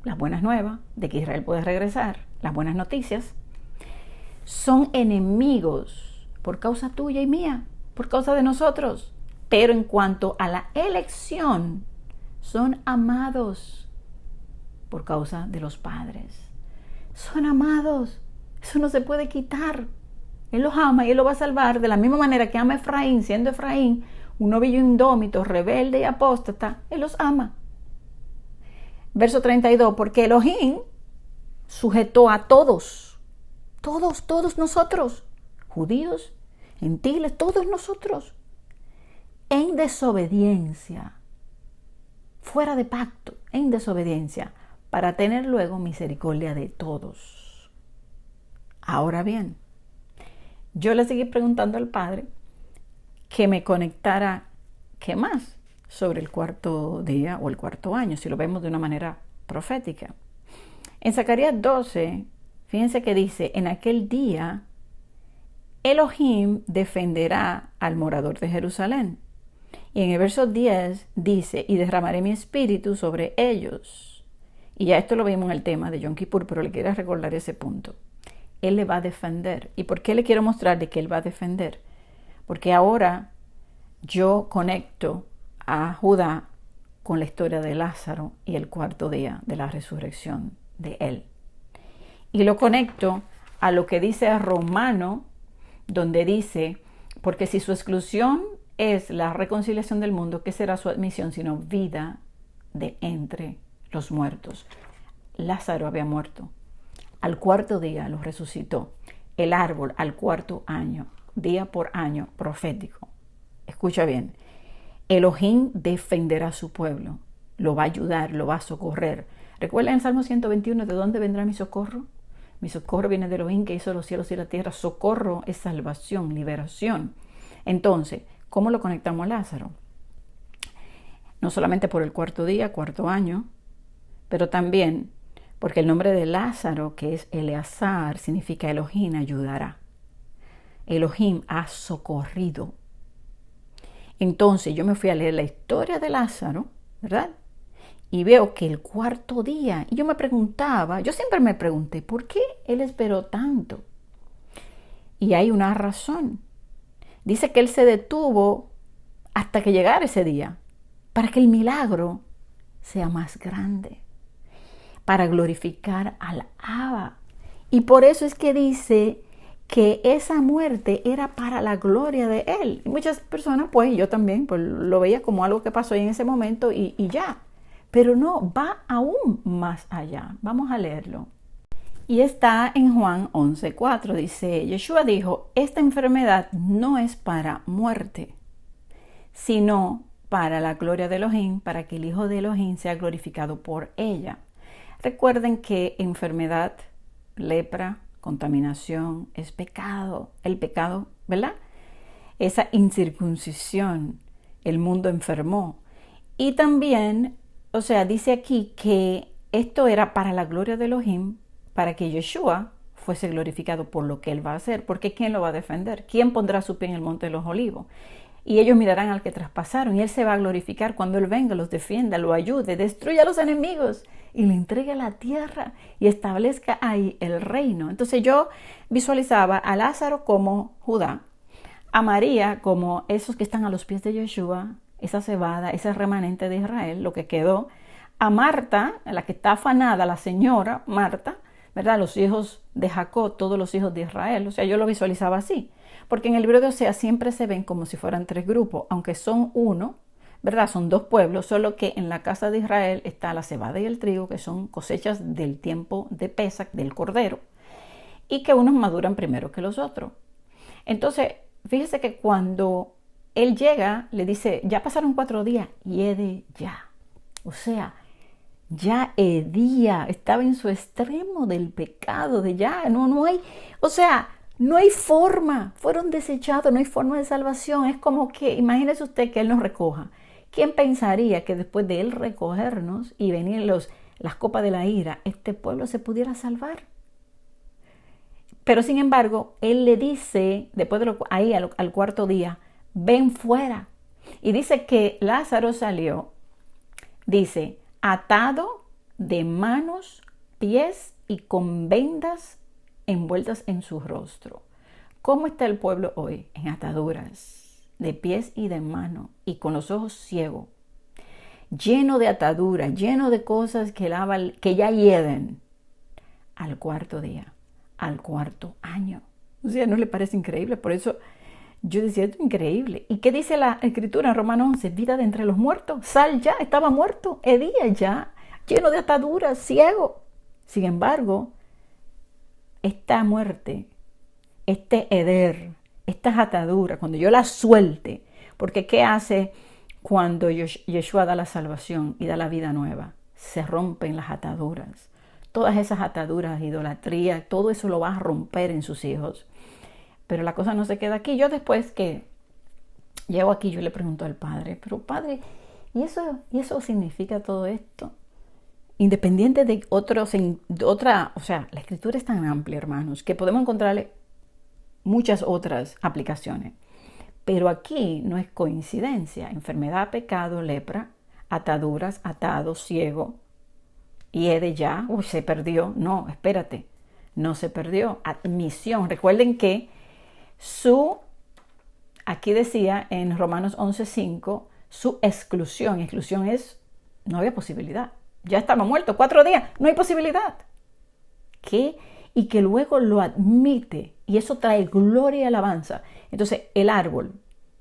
las buenas nuevas de que Israel puede regresar, las buenas noticias, son enemigos por causa tuya y mía, por causa de nosotros. Pero en cuanto a la elección, son amados por causa de los padres. Son amados. Eso no se puede quitar. Él los ama y Él los va a salvar de la misma manera que ama a Efraín, siendo Efraín un novillo indómito, rebelde y apóstata. Él los ama. Verso 32, porque Elohim sujetó a todos nosotros, judíos, gentiles, todos nosotros, en desobediencia, fuera de pacto, en desobediencia, para tener luego misericordia de todos. Ahora bien, yo le seguí preguntando al Padre que me conectara, ¿qué más? Sobre el cuarto día o el cuarto año, si lo vemos de una manera profética. En Zacarías 12, fíjense que dice, en aquel día Elohim defenderá al morador de Jerusalén. Y en el verso 10 dice, y derramaré mi espíritu sobre ellos. Y ya esto lo vimos en el tema de Yom Kippur, pero le quiero recordar ese punto. Él le va a defender. ¿Y por qué le quiero mostrar de que Él va a defender? Porque ahora yo conecto a Judá con la historia de Lázaro y el cuarto día de la resurrección de él. Y lo conecto a lo que dice Romano, donde dice, porque si su exclusión es la reconciliación del mundo, ¿qué será su admisión sino vida de entre los muertos? Lázaro había muerto. Al cuarto día lo resucitó. El árbol al cuarto año, día por año, profético. Escucha bien. Elohim defenderá a su pueblo. Lo va a ayudar, lo va a socorrer. ¿Recuerdan en el Salmo 121 de dónde vendrá mi socorro? Mi socorro viene de Elohim que hizo los cielos y la tierra. Socorro es salvación, liberación. Entonces, ¿cómo lo conectamos a Lázaro? No solamente por el cuarto día, cuarto año, pero también porque el nombre de Lázaro, que es Eleazar, significa Elohim ayudará. Elohim ha socorrido. Entonces yo me fui a leer la historia de Lázaro, ¿verdad? Y veo que el cuarto día, y yo me preguntaba, yo siempre me pregunté, ¿por qué él esperó tanto? Y hay una razón. Dice que él se detuvo hasta que llegara ese día. para que el milagro sea más grande, para glorificar al Abba. Y por eso es que dice que esa muerte era para la gloria de Él. Y muchas personas, pues yo también, pues lo veía como algo que pasó en ese momento y ya. Pero no, va aún más allá. Vamos a leerlo. Y está en Juan 11:4. Dice, Yeshua dijo, esta enfermedad no es para muerte, sino para la gloria de Elohim, para que el Hijo de Elohim sea glorificado por ella. Recuerden que enfermedad, lepra, contaminación es pecado. El pecado, ¿verdad? Esa incircuncisión, el mundo enfermó. Y también, o sea, dice aquí que esto era para la gloria de Elohim, para que Yeshua fuese glorificado por lo que Él va a hacer. Porque ¿quién lo va a defender? ¿Quién pondrá su pie en el monte de los olivos? Y ellos mirarán al que traspasaron y Él se va a glorificar cuando Él venga, los defienda, lo ayude, destruya a los enemigos y le entregue la tierra y establezca ahí el reino. Entonces yo visualizaba a Lázaro como Judá, a María como esos que están a los pies de Yeshua, esa cebada, ese remanente de Israel, lo que quedó, a Marta, la que está afanada, la señora Marta, ¿verdad? Los hijos de Jacob, todos los hijos de Israel. O sea, yo lo visualizaba así. Porque en el libro de Oseas siempre se ven como si fueran tres grupos, aunque son uno, ¿verdad? Son dos pueblos, solo que en la casa de Israel está la cebada y el trigo, que son cosechas del tiempo de Pesach, del Cordero, y que unos maduran primero que los otros. Entonces, fíjese que cuando él llega, le dice, ya pasaron 4 días, hiede ya. O sea, ya hedía, estaba en su extremo del pecado, de ya, no hay, o sea, no hay forma, fueron desechados, no hay forma de salvación. Es como que, imagínese usted que Él nos recoja. ¿Quién pensaría que después de Él recogernos y venir las copas de la ira, este pueblo se pudiera salvar? Pero sin embargo, Él le dice, después de ahí al 4.º día, ven fuera. Y dice que Lázaro salió, dice, atado de manos, pies y con vendas envueltas en su rostro. ¿Cómo está el pueblo hoy? En ataduras de pies y de manos y con los ojos ciegos, lleno de ataduras, lleno de cosas que ya hieden al 4.º día, al 4.º año. O sea, ¿no le parece increíble? Por eso yo decía, esto es increíble. ¿Y qué dice la Escritura en Romanos 11? Vida de entre los muertos. Sal ya, estaba muerto. Hedía ya, lleno de ataduras, ciego. Sin embargo, esta muerte, este heder, estas ataduras, cuando yo las suelte, porque ¿qué hace cuando Yeshua da la salvación y da la vida nueva? Se rompen las ataduras. Todas esas ataduras, idolatría, todo eso lo va a romper en sus hijos. Pero la cosa no se queda aquí. Yo después que llego aquí, yo le pregunto al Padre, pero Padre, ¿y eso significa todo esto? Independiente de otra, o sea, la Escritura es tan amplia, hermanos, que podemos encontrarle muchas otras aplicaciones. Pero aquí no es coincidencia. Enfermedad, pecado, lepra, ataduras, atado, ciego, hiede ya, se perdió. No, espérate, no se perdió. Admisión. Recuerden que aquí decía en Romanos 11:5, su exclusión. Exclusión es, no había posibilidad. Ya estaba muerto, 4 días, no hay posibilidad. ¿Qué? Y que luego lo admite. Y eso trae gloria y alabanza. Entonces, el árbol,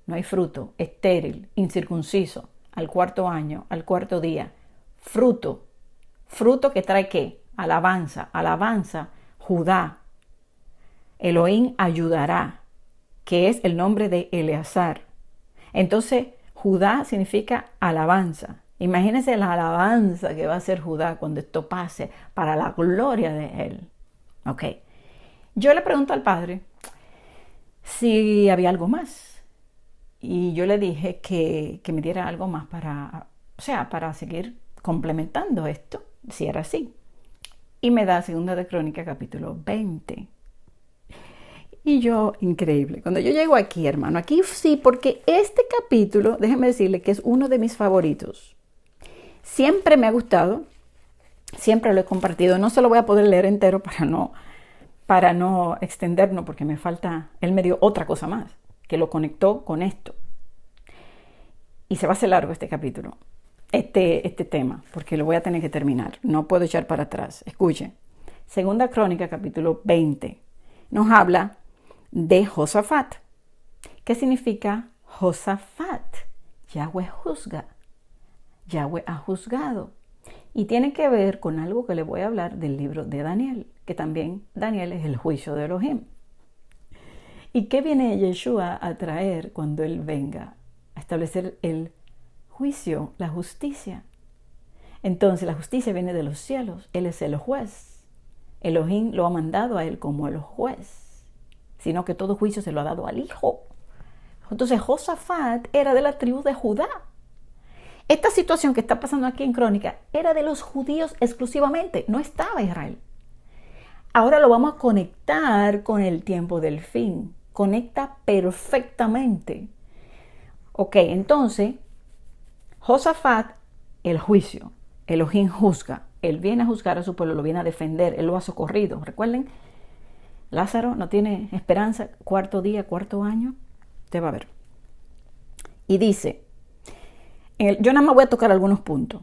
no hay fruto, estéril, incircunciso, al 4.º año, al 4.º día. Fruto. ¿Fruto que trae qué? Alabanza. Alabanza, Judá. Elohim ayudará, que es el nombre de Eleazar. Entonces, Judá significa alabanza. Imagínense la alabanza que va a hacer Judá cuando esto pase para la gloria de Él. Ok. Yo le pregunto al Padre si había algo más. Y yo le dije que me diera algo más para seguir complementando esto, si era así. Y me da 2 de Crónicas, capítulo 20. Y yo, increíble. Cuando yo llego aquí, hermano, aquí sí, porque este capítulo, déjeme decirle que es uno de mis favoritos. Siempre me ha gustado, siempre lo he compartido. No se lo voy a poder leer entero para no extendernos, porque me falta, él me dio otra cosa más, que lo conectó con esto. y se va a hacer largo este capítulo, este tema, porque lo voy a tener que terminar. No puedo echar para atrás. Escuchen. Segunda Crónica, capítulo 20, nos habla de Josafat. ¿Qué significa Josafat? Yahweh juzga. Yahweh ha juzgado. Y tiene que ver con algo que le voy a hablar del libro de Daniel, que también Daniel es el juicio de Elohim. ¿Y qué viene Yeshua a traer cuando Él venga? A establecer el juicio, la justicia. Entonces la justicia viene de los cielos. Él es el juez. Elohim lo ha mandado a Él como el juez, sino que todo juicio se lo ha dado al Hijo. Entonces Josafat era de la tribu de Judá. Esta situación que está pasando aquí en Crónica era de los judíos exclusivamente, no estaba Israel. Ahora lo vamos a conectar con el tiempo del fin. Conecta perfectamente. Ok, entonces, Josafat, el juicio. Elohim juzga. Él viene a juzgar a su pueblo, lo viene a defender, Él lo ha socorrido. Recuerden, Lázaro no tiene esperanza, cuarto día, cuarto año, te va a ver. Y dice, yo nada más voy a tocar algunos puntos.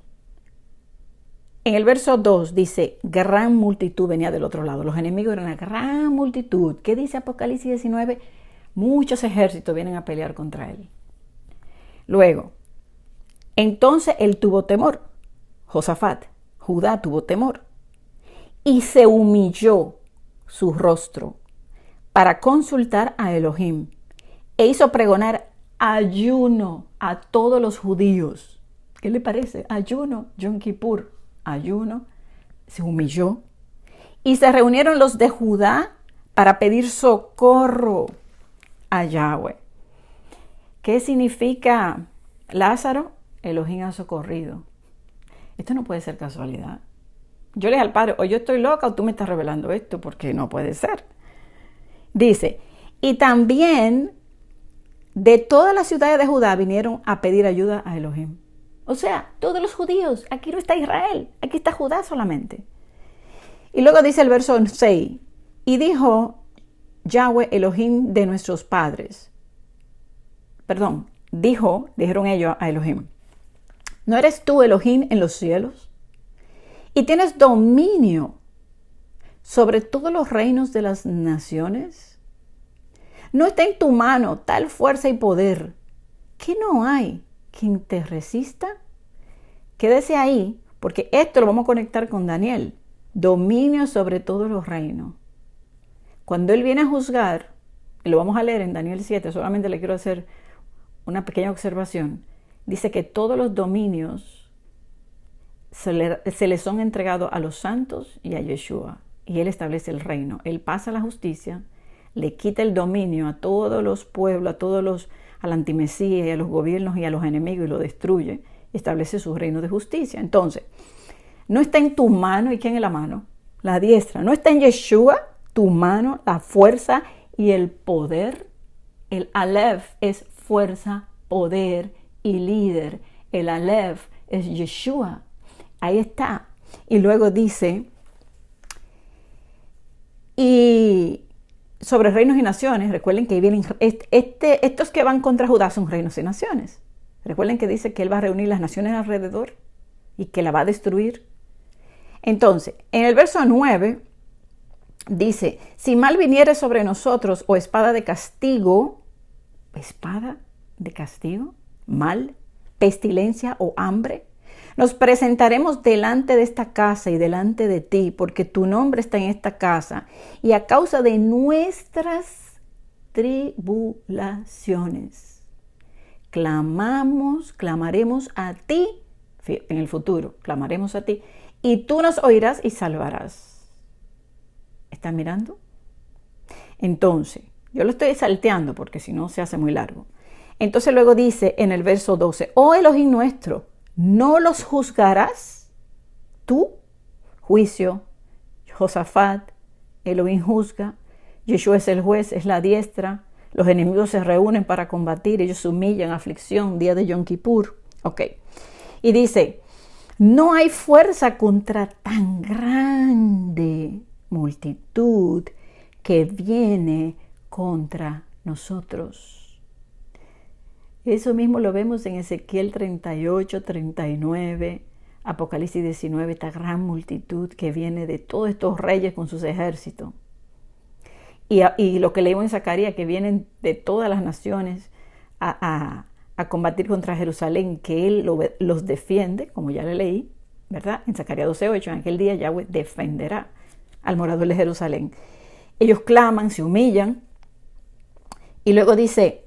En el verso 2 dice, gran multitud venía del otro lado. Los enemigos eran una gran multitud. ¿Qué dice Apocalipsis 19? Muchos ejércitos vienen a pelear contra él. Luego, entonces él tuvo temor. Josafat, Judá tuvo temor. Y se humilló su rostro para consultar a Elohim. E hizo pregonar ayuno a todos los judíos. ¿Qué le parece? Ayuno, Yom Kippur, ayuno. Se humilló. Y se reunieron los de Judá para pedir socorro a Yahweh. ¿Qué significa Lázaro? Elohim ha socorrido. Esto no puede ser casualidad. Yo le dije al Padre, o yo estoy loca o tú me estás revelando esto, porque no puede ser. Dice, y también de todas las ciudades de Judá vinieron a pedir ayuda a Elohim. O sea, todos los judíos, aquí no está Israel, aquí está Judá solamente. Y luego dice el verso 6, y dijo Yahweh Elohim de nuestros padres. Dijeron ellos a Elohim, ¿no eres tú Elohim en los cielos? Y tienes dominio sobre todos los reinos de las naciones. No está en tu mano tal fuerza y poder que no hay quien te resista. Quédese ahí, porque esto lo vamos a conectar con Daniel. Dominio sobre todos los reinos. Cuando él viene a juzgar, y lo vamos a leer en Daniel 7, solamente le quiero hacer una pequeña observación. Dice que todos los dominios se le son entregados a los santos y a Yeshua. Y él establece el reino. Él pasa la justicia, le quita el dominio a todos los pueblos, a la antimesía y a los gobiernos y a los enemigos y lo destruye. Y establece su reino de justicia. Entonces, no está en tu mano. ¿Y quién es la mano? La diestra. No está en Yeshua, tu mano, la fuerza y el poder. El Aleph es fuerza, poder y líder. El Aleph es Yeshua. Ahí está. Y luego dice, y sobre reinos y naciones, recuerden que vienen, estos que van contra Judá son reinos y naciones. Recuerden que dice que él va a reunir las naciones alrededor y que la va a destruir. Entonces, en el verso 9 dice, si mal viniere sobre nosotros o espada de castigo, mal, pestilencia o hambre, nos presentaremos delante de esta casa y delante de ti, porque tu nombre está en esta casa, y a causa de nuestras tribulaciones, clamaremos a ti, en el futuro, clamaremos a ti, y tú nos oirás y salvarás. ¿Están mirando? Entonces, yo lo estoy salteando porque si no se hace muy largo. Entonces luego dice en el verso 12, oh Elohim nuestro, ¿no los juzgarás tú? Juicio, Josafat, Elohim juzga, Yeshua es el juez, es la diestra, los enemigos se reúnen para combatir, ellos se humillan, aflicción, día de Yom Kippur. Ok, y dice, no hay fuerza contra tan grande multitud que viene contra nosotros. Eso mismo lo vemos en Ezequiel 38, 39, Apocalipsis 19, esta gran multitud que viene de todos estos reyes con sus ejércitos. Y lo que leímos en Zacarías, que vienen de todas las naciones a combatir contra Jerusalén, que Él los defiende, como ya le leí, ¿verdad? En Zacarías 12:8, en aquel día Yahweh defenderá al morador de Jerusalén. Ellos claman, se humillan, y luego dice,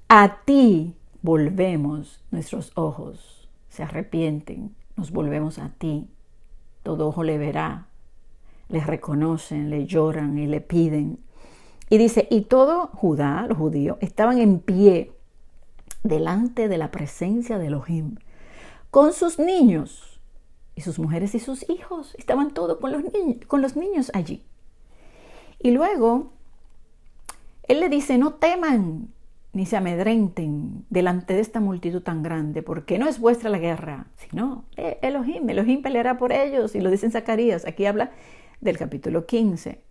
a ti volvemos nuestros ojos, se arrepienten, nos volvemos a ti, todo ojo le verá, les reconocen, le lloran y le piden. Y dice, y todo Judá, los judíos, estaban en pie delante de la presencia de Elohim, con sus niños y sus mujeres y sus hijos, estaban todos con los niños allí. Y luego, él le dice, no teman ni se amedrenten delante de esta multitud tan grande, porque no es vuestra la guerra, sino Elohim peleará por ellos, y lo dice en Zacarías, aquí habla del capítulo 15.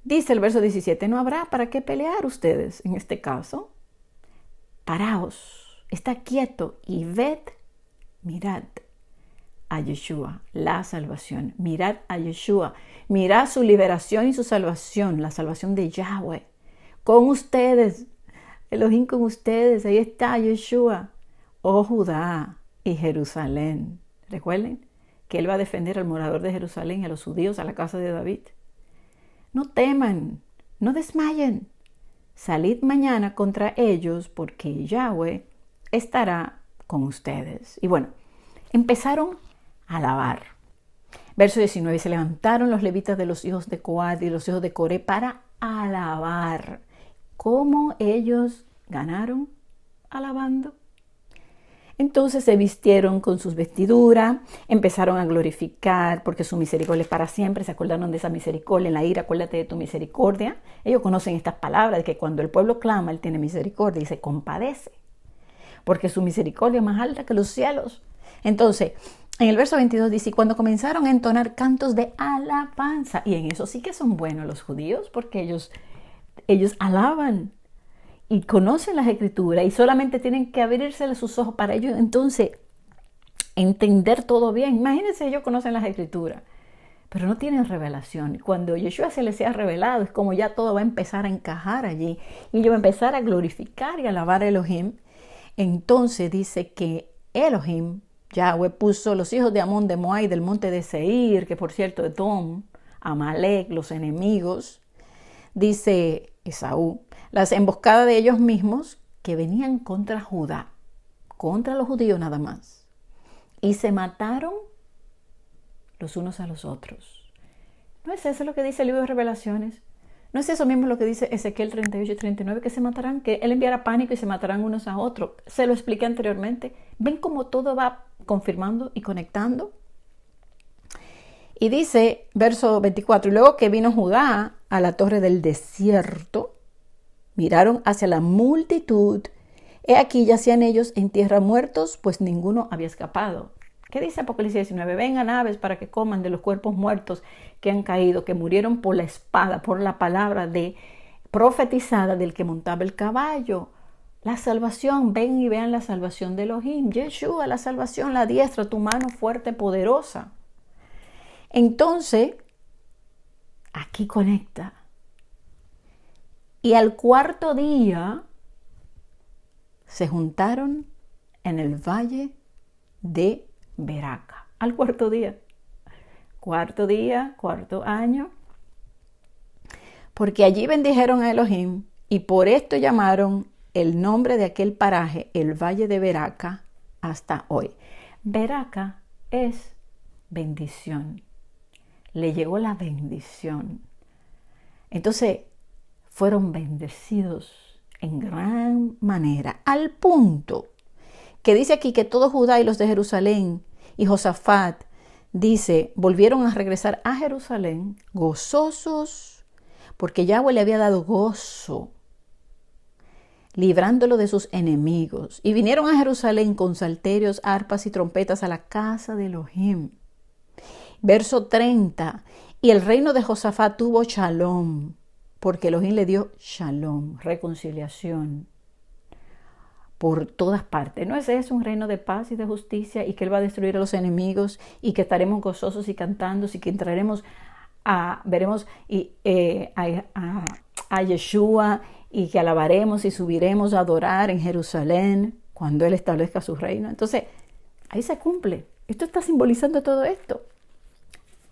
Dice el verso 17, no habrá para qué pelear ustedes en este caso. Paraos, está quieto y mirad a Yeshua, la salvación. Mirad a Yeshua, mirad su liberación y su salvación, la salvación de Yahweh. Con ustedes, Elohim con ustedes, ahí está Yeshua. Oh Judá y Jerusalén. Recuerden que Él va a defender al morador de Jerusalén, a los judíos, a la casa de David. No teman, no desmayen. Salid mañana contra ellos, porque Yahweh estará con ustedes. Y bueno, empezaron a alabar. Verso 19, se levantaron los levitas de los hijos de Coat y los hijos de Coré para alabar. ¿Cómo ellos ganaron? Alabando. Entonces se vistieron con sus vestiduras, empezaron a glorificar porque su misericordia es para siempre. Se acordaron de esa misericordia, en la ira, acuérdate de tu misericordia. Ellos conocen estas palabras de que cuando el pueblo clama, Él tiene misericordia y se compadece, porque su misericordia es más alta que los cielos. Entonces, en el verso 22 dice, y cuando comenzaron a entonar cantos de alabanza, y en eso sí que son buenos los judíos, porque ellos alaban y conocen las escrituras y solamente tienen que abrirse sus ojos para ellos entonces entender todo bien. Imagínense, ellos conocen las escrituras, pero no tienen revelación. Cuando Yeshua se les sea revelado, es como ya todo va a empezar a encajar allí y ellos van a empezar a glorificar y alabar a Elohim. Entonces dice que Elohim, Yahweh, puso los hijos de Amón, de Moab, del monte de Seir, que por cierto Edom, Amalek, los enemigos, dice Esaú, las emboscadas de ellos mismos que venían contra Judá, contra los judíos nada más, y se mataron los unos a los otros. ¿No es eso lo que dice el libro de Revelaciones? ¿No es eso mismo lo que dice Ezequiel 38 y 39? Que se matarán, que Él enviará pánico y se matarán unos a otros. Se lo expliqué anteriormente. ¿Ven cómo todo va confirmando y conectando? Y dice, verso 24, y luego que vino Judá a la torre del desierto, miraron hacia la multitud, he aquí yacían ellos en tierra muertos, pues ninguno había escapado. ¿Qué dice Apocalipsis 19? Vengan aves para que coman de los cuerpos muertos que han caído, que murieron por la espada, por la palabra profetizada del que montaba el caballo. La salvación, ven y vean la salvación de Elohim. Yeshua, la salvación, la diestra, tu mano fuerte, poderosa. Entonces, aquí conecta. Y al cuarto día se juntaron en el valle de Beraca. Al cuarto día, cuarto año. Porque allí bendijeron a Elohim y por esto llamaron el nombre de aquel paraje, el valle de Beraca, hasta hoy. Beraca es bendición. Le llegó la bendición. Entonces, fueron bendecidos en gran manera, al punto que dice aquí que todo Judá y los de Jerusalén y Josafat, dice, volvieron a regresar a Jerusalén gozosos, porque Yahweh le había dado gozo, librándolo de sus enemigos. Y vinieron a Jerusalén con salterios, arpas y trompetas a la casa de Elohim. Verso 30, y el reino de Josafat tuvo shalom, porque Elohim le dio shalom, reconciliación. por todas partes. ¿No es eso un reino de paz y de justicia y que Él va a destruir a los enemigos y que estaremos gozosos y cantando y que entraremos veremos a Yeshua y que alabaremos y subiremos a adorar en Jerusalén cuando Él establezca su reino? Entonces, ahí se cumple. Esto está simbolizando todo esto.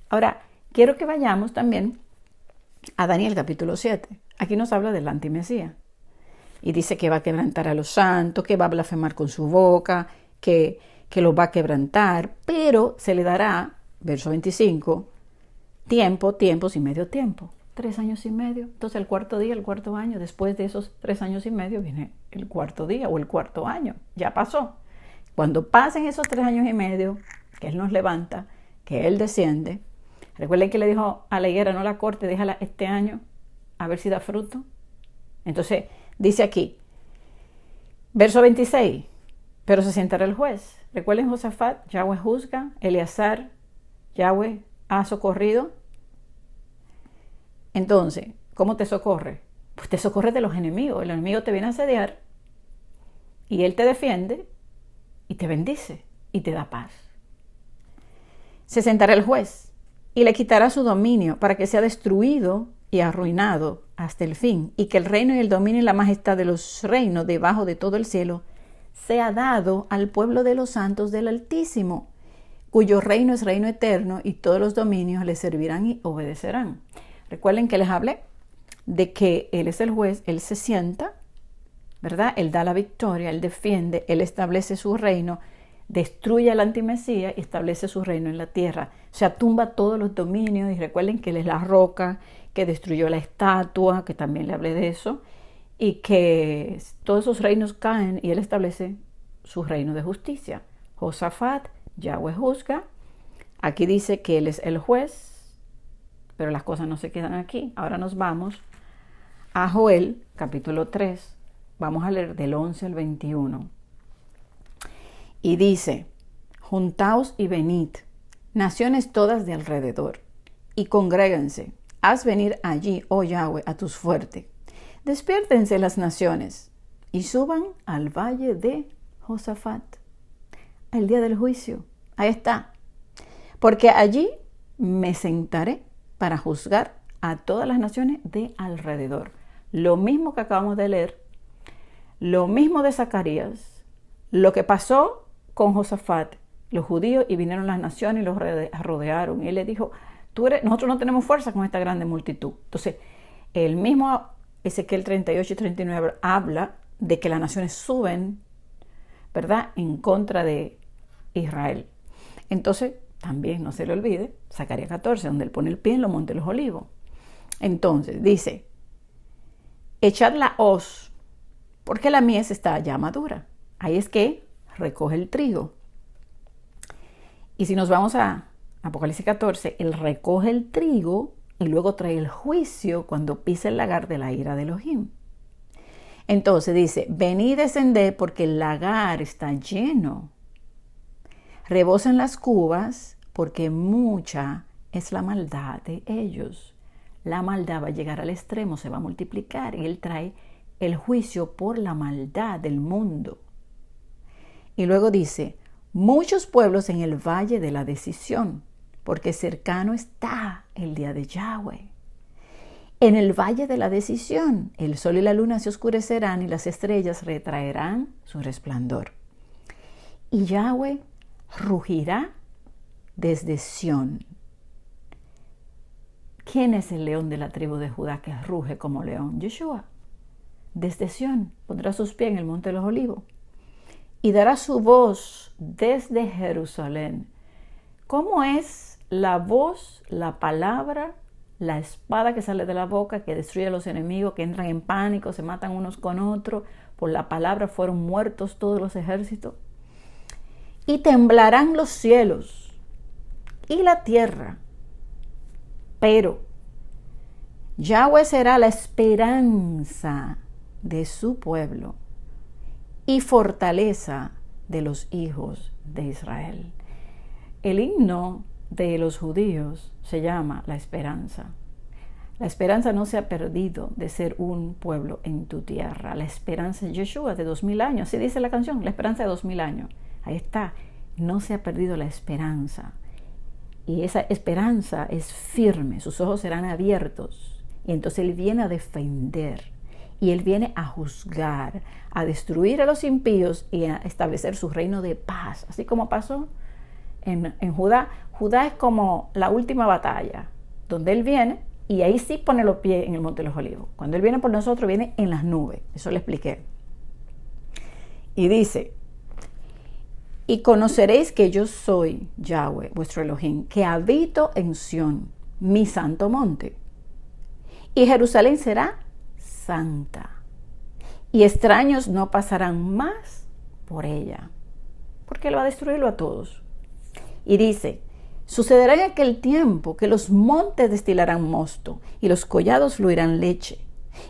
Ahora, quiero que vayamos también a Daniel capítulo 7. Aquí nos habla del antimesías. Y dice que va a quebrantar a los santos, que va a blasfemar con su boca, que los va a quebrantar, pero se le dará, verso 25, tiempos y medio tiempo. 3 años y medio. Entonces el cuarto día, el cuarto año, después de esos 3 años y medio viene el cuarto día o el cuarto año. Ya pasó. Cuando pasen esos 3 años y medio, que Él nos levanta, que Él desciende. Recuerden que le dijo a la higuera, no la corte, déjala este año, a ver si da fruto. Entonces, dice aquí, verso 26, pero se sentará el juez. Recuerden Josafat, Yahweh juzga, Eleazar, Yahweh ha socorrido. Entonces, ¿cómo te socorre? Pues te socorre de los enemigos. El enemigo te viene a asediar y Él te defiende y te bendice y te da paz. Se sentará el juez y le quitará su dominio para que sea destruido y arruinado hasta el fin, y que el reino y el dominio y la majestad de los reinos debajo de todo el cielo sea dado al pueblo de los santos del Altísimo, cuyo reino es reino eterno y todos los dominios le servirán y obedecerán. Recuerden que les hablé de que Él es el juez, Él se sienta, ¿verdad? Él da la victoria, Él defiende, Él establece su reino, destruye al antimesías y establece su reino en la tierra. O sea, tumba todos los dominios, y recuerden que Él es la roca, que destruyó la estatua, que también le hablé de eso, y que todos esos reinos caen y Él establece su reino de justicia. Josafat, Yahweh juzga. Aquí dice que Él es el juez, pero las cosas no se quedan aquí. Ahora nos vamos a Joel, capítulo 3. Vamos a leer del 11 al 21. Y dice, juntaos y venid, naciones todas de alrededor, y congréguense. Haz venir allí, oh Yahweh, a tus fuertes. Despiértense las naciones y suban al valle de Josafat, el día del juicio. Ahí está. Porque allí me sentaré para juzgar a todas las naciones de alrededor. Lo mismo que acabamos de leer, lo mismo de Zacarías, lo que pasó con Josafat, los judíos, y vinieron las naciones y los rodearon. Y Él les dijo, nosotros no tenemos fuerza con esta grande multitud. Entonces, el mismo Ezequiel 38 y 39 habla de que las naciones suben, ¿verdad?, en contra de Israel. Entonces, también no se le olvide, Zacarías 14, donde Él pone el pie en los montes de los olivos. Entonces, dice, echad la hoz, porque la mies está ya madura. Ahí es que recoge el trigo. Y si nos vamos a Apocalipsis 14, Él recoge el trigo y luego trae el juicio cuando pisa el lagar de la ira de Elohim. Entonces dice, venid y descended porque el lagar está lleno. Rebosan las cubas porque mucha es la maldad de ellos. La maldad va a llegar al extremo, se va a multiplicar, y Él trae el juicio por la maldad del mundo. Y luego dice, muchos pueblos en el valle de la decisión, porque cercano está el día de Yahweh. En el valle de la decisión, el sol y la luna se oscurecerán y las estrellas retraerán su resplandor. Y Yahweh rugirá desde Sión. ¿Quién es el león de la tribu de Judá que ruge como león? Yeshua. Desde Sión pondrá sus pies en el monte de los olivos y dará su voz desde Jerusalén. ¿Cómo es la voz, la palabra, la espada que sale de la boca, que destruye a los enemigos, que entran en pánico, se matan unos con otros? Por la palabra fueron muertos todos los ejércitos. Y temblarán los cielos y la tierra. Pero Yahweh será la esperanza de su pueblo y fortaleza de los hijos de Israel. El himno de los judíos se llama La Esperanza. La esperanza no se ha perdido de ser un pueblo en tu tierra. La esperanza de Yeshua de 2000 años. Así dice la canción, la esperanza de 2000 años. Ahí está. No se ha perdido la esperanza. Y esa esperanza es firme. Sus ojos serán abiertos. Y entonces Él viene a defender. Y Él viene a juzgar, a destruir a los impíos y a establecer su reino de paz. Así como pasó en Judá. Judá es como la última batalla, donde Él viene y ahí sí pone los pies en el Monte de los Olivos. Cuando Él viene por nosotros, viene en las nubes. Eso le expliqué. Y dice, y conoceréis que yo soy Yahweh, vuestro Elohim, que habito en Sión, mi santo monte. Y Jerusalén será santa. Y extraños no pasarán más por ella, porque Él va a destruirlo a todos. Y dice, sucederá en aquel tiempo que los montes destilarán mosto y los collados fluirán leche,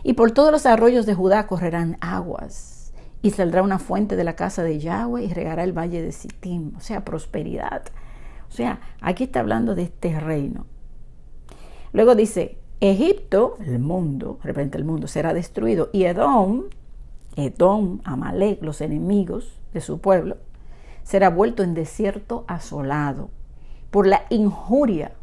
y por todos los arroyos de Judá correrán aguas, y saldrá una fuente de la casa de Yahweh y regará el valle de Sittim, o sea, prosperidad. O sea, aquí está hablando de este reino. Luego dice, Egipto, el mundo, representa el mundo, será destruido, y Edom, Amalek, los enemigos de su pueblo, será vuelto en desierto asolado por la injuria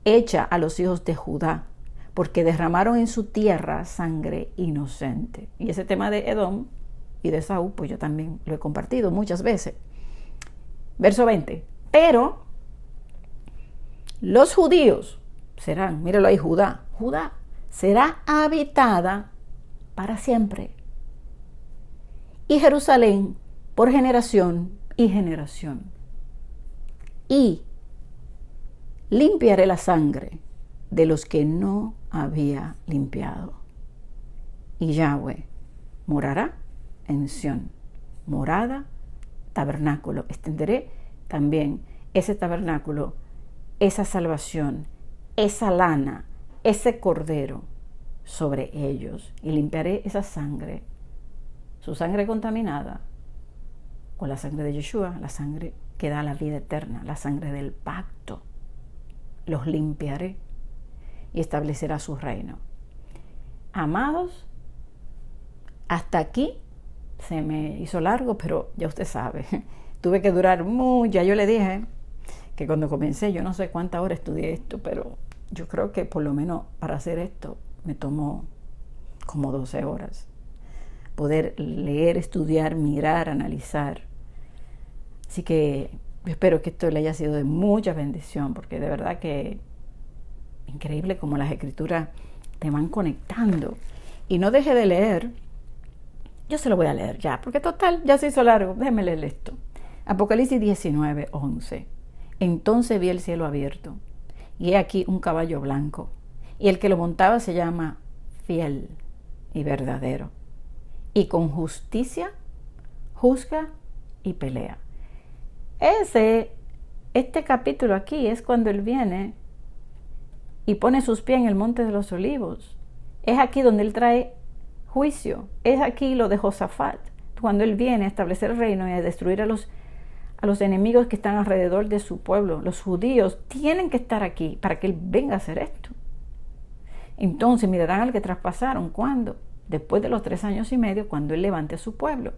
hecha a los hijos de Judá, porque derramaron en su tierra sangre inocente. Y ese tema de Edom y de Esaú, pues yo también lo he compartido muchas veces. Verso 20. Pero los judíos serán, míralo ahí, Judá será habitada para siempre. Y Jerusalén por generación y generación. Y limpiaré la sangre de los que no había limpiado. Y Yahweh morará en Sión. Morada, tabernáculo. Extenderé también ese tabernáculo, esa salvación, esa lana, ese cordero sobre ellos. Y limpiaré esa sangre, su sangre contaminada, con la sangre de Yeshua, la sangre que da la vida eterna, la sangre del pacto. Los limpiaré y establecerá su reino. Amados, hasta aquí se me hizo largo, pero ya usted sabe, tuve que durar mucho. Ya yo le dije que cuando comencé, yo no sé cuántas horas estudié esto, pero yo creo que por lo menos para hacer esto me tomó como 12 horas. Poder leer, estudiar, mirar, analizar. Así que yo espero que esto le haya sido de mucha bendición, porque de verdad que increíble como las escrituras te van conectando. Y no deje de leer. Yo se lo voy a leer ya, porque total, ya se hizo largo. Déjeme leer esto. Apocalipsis 19:11. Entonces vi el cielo abierto, y he aquí un caballo blanco, y el que lo montaba se llama Fiel y Verdadero, y con justicia juzga y pelea. Este capítulo aquí es cuando Él viene y pone sus pies en el monte de los olivos. Es aquí donde Él trae juicio. Es aquí lo de Josafat, cuando Él viene a establecer el reino y a destruir a los enemigos que están alrededor de su pueblo. Los judíos tienen que estar aquí para que Él venga a hacer esto. Entonces mirarán al que traspasaron. ¿Cuándo? Después de los 3 años y medio, cuando Él levante a su pueblo.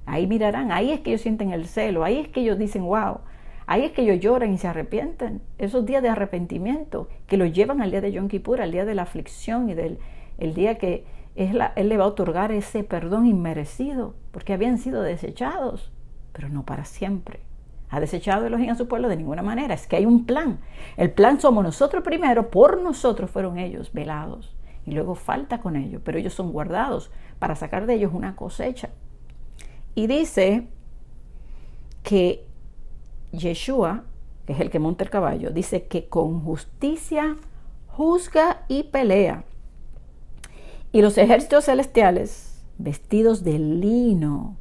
Ahí mirarán, ahí es que ellos sienten el celo, ahí es que ellos dicen, wow, ahí es que ellos lloran y se arrepienten. Esos días de arrepentimiento que los llevan al día de Yom Kippur, al día de la aflicción y el día que Él le va a otorgar ese perdón inmerecido, porque habían sido desechados, pero no para siempre. ¿Ha desechado Elohim a su pueblo? De ninguna manera. Es que hay un plan. El plan somos nosotros primero, por nosotros fueron ellos velados. Y luego falta con ellos, pero ellos son guardados para sacar de ellos una cosecha. Y dice que Yeshua, que es el que monta el caballo, dice que con justicia juzga y pelea. Y los ejércitos celestiales, vestidos de lino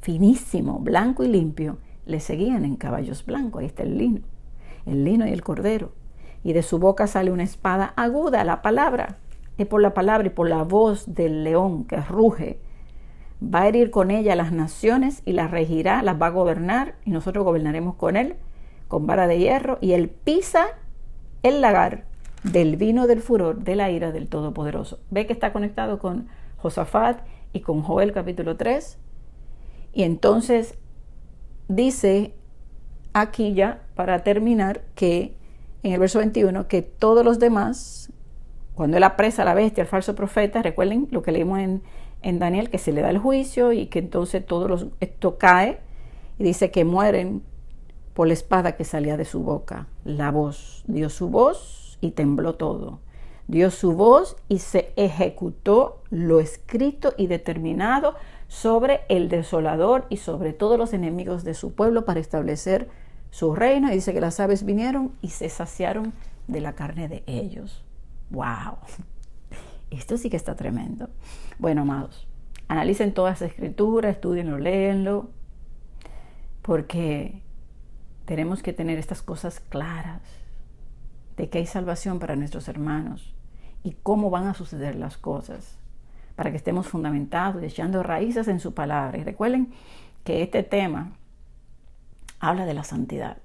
finísimo, blanco y limpio, le seguían en caballos blancos. Ahí está el lino y el cordero. Y de su boca sale una espada aguda, la palabra. Y por la palabra y por la voz del león que ruge, va a herir con ella las naciones y las regirá, las va a gobernar, y nosotros gobernaremos con él, con vara de hierro, y él pisa el lagar del vino del furor de la ira del Todopoderoso. Ve que está conectado con Josafat y con Joel capítulo 3. Y entonces dice aquí ya, para terminar, que en el verso 21, que todos los demás, cuando él apresa a la bestia, al falso profeta, recuerden lo que leímos en Daniel, que se le da el juicio y que entonces esto cae, y dice que mueren por la espada que salía de su boca. La voz, dio su voz y tembló todo. Dio su voz y se ejecutó lo escrito y determinado sobre el desolador y sobre todos los enemigos de su pueblo para establecer su reino. Y dice que las aves vinieron y se saciaron de la carne de ellos. ¡Wow! Esto sí que está tremendo. Bueno, amados, analicen toda esa escritura, estudienlo, léenlo, porque tenemos que tener estas cosas claras de que hay salvación para nuestros hermanos y cómo van a suceder las cosas, para que estemos fundamentados y echando raíces en su palabra. Y recuerden que este tema habla de la santidad,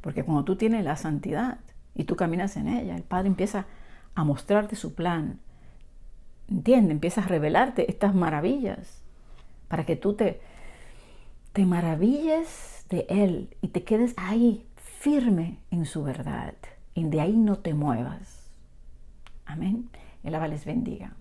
porque cuando tú tienes la santidad y tú caminas en ella, el Padre empieza a mostrarte su plan, ¿entiendes? Empieza a revelarte estas maravillas para que tú te maravilles de Él y te quedes ahí firme en su verdad y de ahí no te muevas. Amén. El Abba les bendiga.